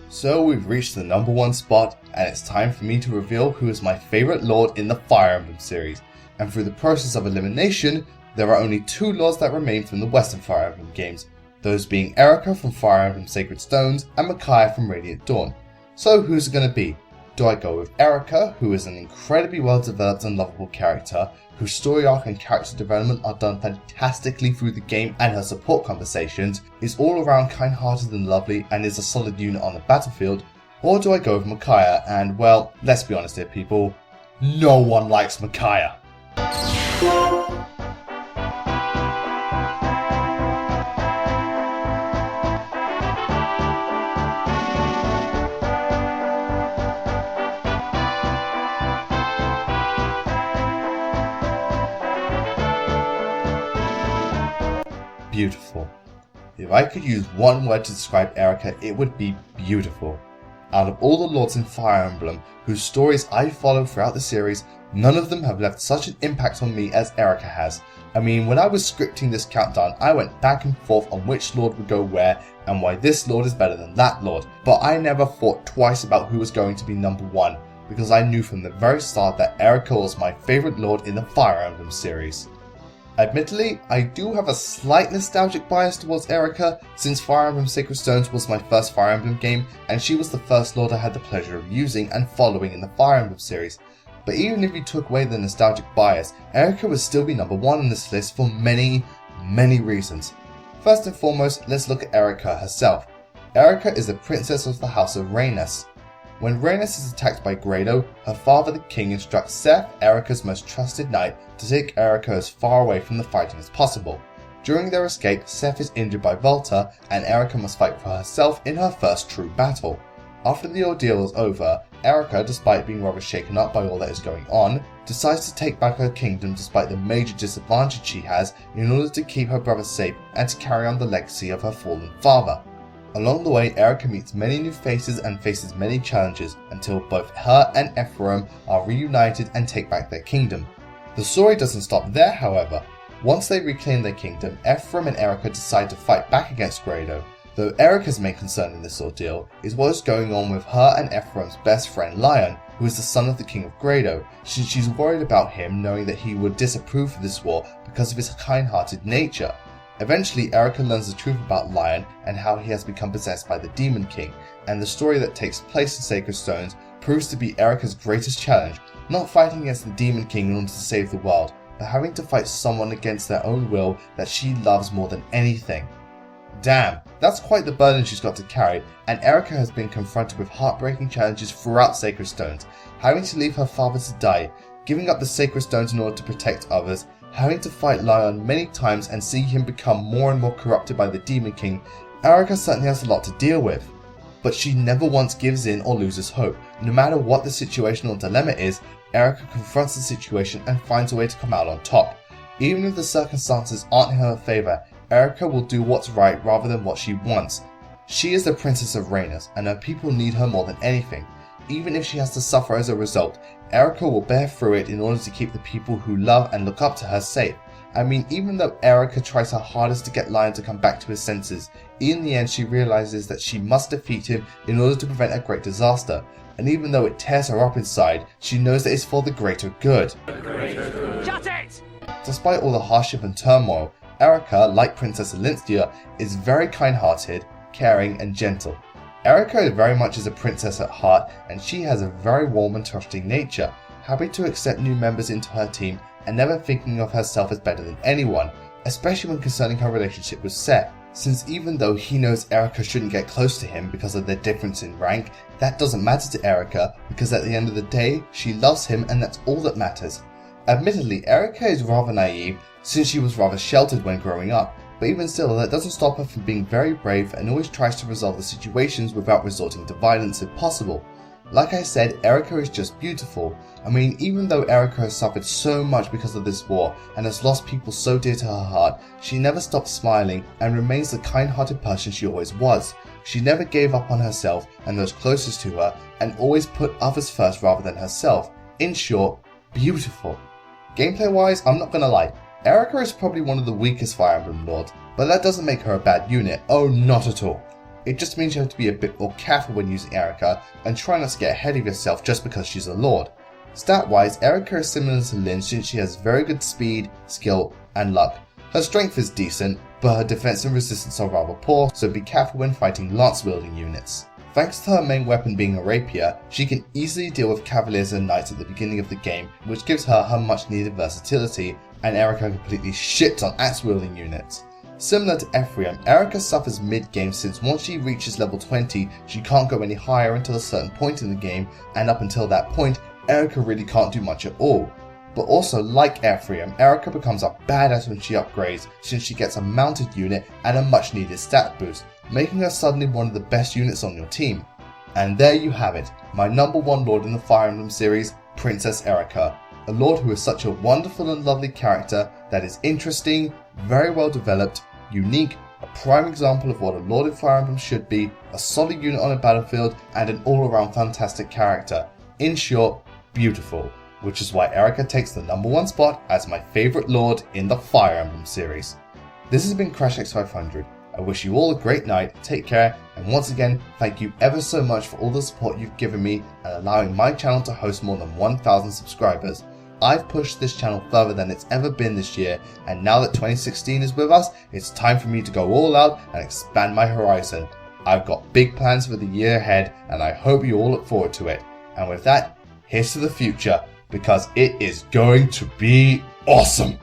So we've reached the number 1 spot, and it's time for me to reveal who is my favourite Lord in the Fire Emblem series. And through the process of elimination, there are only 2 Lords that remain from the Western Fire Emblem games, those being Eirika from Fire Emblem Sacred Stones and Micaiah from Radiant Dawn. So who's it going to be? Do I go with Eirika, who is an incredibly well developed and lovable character, whose story arc and character development are done fantastically through the game, and her support conversations, is all around kind-hearted and lovely and is a solid unit on the battlefield? Or do I go with Micaiah and, well, let's be honest here people, no one likes Micaiah. Beautiful. If I could use one word to describe Eirika, it would be beautiful. Out of all the lords in Fire Emblem, whose stories I follow throughout the series, None of them have left such an impact on me as Eirika has. I mean, when I was scripting this countdown, I went back and forth on which lord would go where and why this lord is better than that lord, but I never thought twice about who was going to be number 1, because I knew from the very start that Eirika was my favourite lord in the Fire Emblem series. Admittedly, I do have a slight nostalgic bias towards Eirika, since Fire Emblem Sacred Stones was my first Fire Emblem game, and she was the first lord I had the pleasure of using and following in the Fire Emblem series. But even if you took away the nostalgic bias, Eirika would still be number 1 on this list for many reasons. First and foremost, let's look at Eirika herself. Eirika is the princess of the House of Radiance. When Radiance is attacked by Grado, her father the king instructs Seth, Eirika's most trusted knight, to take Eirika as far away from the fighting as possible. During their escape, Seth is injured by Volta, and Eirika must fight for herself in her first true battle. After the ordeal is over, Eirika, despite being rather shaken up by all that is going on, decides to take back her kingdom despite the major disadvantage she has in order to keep her brother safe and to carry on the legacy of her fallen father. Along the way, Eirika meets many new faces and faces many challenges until both her and EPHRAIM are reunited and take back their kingdom. The story doesn't stop there, however. Once they reclaim their kingdom, EPHRAIM and Eirika decide to fight back against Grado. Though Eirika's main concern in this ordeal is what is going on with her and EPHRAIM's best friend Lion, who is the son of the king of Grado, since she's worried about him knowing that he would disapprove of this war because of his kind-hearted nature. Eventually, Eirika learns the truth about Lion and how he has become possessed by the Demon King, and the story that takes place in Sacred Stones proves to be Eirika's greatest challenge, not fighting against the Demon King in order to save the world, but having to fight someone against their own will that she loves more than anything. Damn, that's quite the burden she's got to carry, and Eirika has been confronted with heartbreaking challenges throughout Sacred Stones, having to leave her father to die, giving up the Sacred Stones in order to protect others, having to fight Lion many times and see him become more and more corrupted by the Demon King. Eirika certainly has a lot to deal with. But she never once gives in or loses hope. No matter what the situation or dilemma is, Eirika confronts the situation and finds a way to come out on top. Even if the circumstances aren't in her favour, Eirika will do what's right rather than what she wants. She is the Princess of Radiance, and her people need her more than anything. Even if she has to suffer as a result, Eirika will bear through it in order to keep the people who love and look up to her safe. I mean, even though Eirika tries her hardest to get Lion to come back to his senses, in the end she realizes that she must defeat him in order to prevent a great disaster. And even though it tears her up inside, she knows that it's for the greater good. Shut it! Despite all the hardship and turmoil, Eirika, like Princess ELINCIA, is very kind-hearted, caring and gentle. Eirika very much is a princess at heart, and she has a very warm and trusting nature, happy to accept new members into her team and never thinking of herself as better than anyone, especially when concerning her relationship with Seth, since even though he knows Eirika shouldn't get close to him because of their difference in rank, that doesn't matter to Eirika because at the end of the day, she loves him and that's all that matters. Admittedly, Eirika is rather naive since she was rather sheltered when growing up, but even still that doesn't stop her from being very brave and always tries to resolve the situations without resorting to violence if possible. Like I said, Eirika is just beautiful. I mean, even though Eirika has suffered so much because of this war and has lost people so dear to her heart, she never stops smiling and remains the kind-hearted person she always was. She never gave up on herself and those closest to her and always put others first rather than herself. In short, beautiful. Gameplay wise, I'm not gonna lie, Eirika is probably one of the weakest Fire Emblem lords, but that doesn't make her a bad unit, oh not at all. It just means you have to be a bit more careful when using Eirika and try not to get ahead of yourself just because she's a lord. Stat wise, Eirika is similar to Lyn since she has very good speed, skill and luck. Her strength is decent, but her defense and resistance are rather poor, so be careful when fighting lance wielding units. Thanks to her main weapon being a rapier, she can easily deal with cavaliers and knights at the beginning of the game, which gives her her much needed versatility, and Eirika completely shits on axe wielding units. Similar to EPHRAIM, Eirika suffers mid-game since once she reaches level 20, she can't go any higher until a certain point in the game, and up until that point, Eirika really can't do much at all. But also, like EPHRAIM, Eirika becomes a badass when she upgrades since she gets a mounted unit and a much needed stat boost, making her suddenly one of the best units on your team. And there you have it, my number one lord in the Fire Emblem series, Princess Eirika. A lord who is such a wonderful and lovely character that is interesting, very well developed, unique, a prime example of what a lord in Fire Emblem should be, a solid unit on a battlefield, and an all-around fantastic character. In short, beautiful. which is why Eirika takes the #1 spot as my favourite lord in the Fire Emblem series. This has been CRASHX500. I wish you all a great night, take care, and once again, thank you ever so much for all the support you've given me and allowing my channel to host more than 1,000 subscribers. I've pushed this channel further than it's ever been this year, and now that 2016 is with us, it's time for me to go all out and expand my horizon. I've got big plans for the year ahead, and I hope you all look forward to it. And with that, here's to the future, because it is going to be awesome!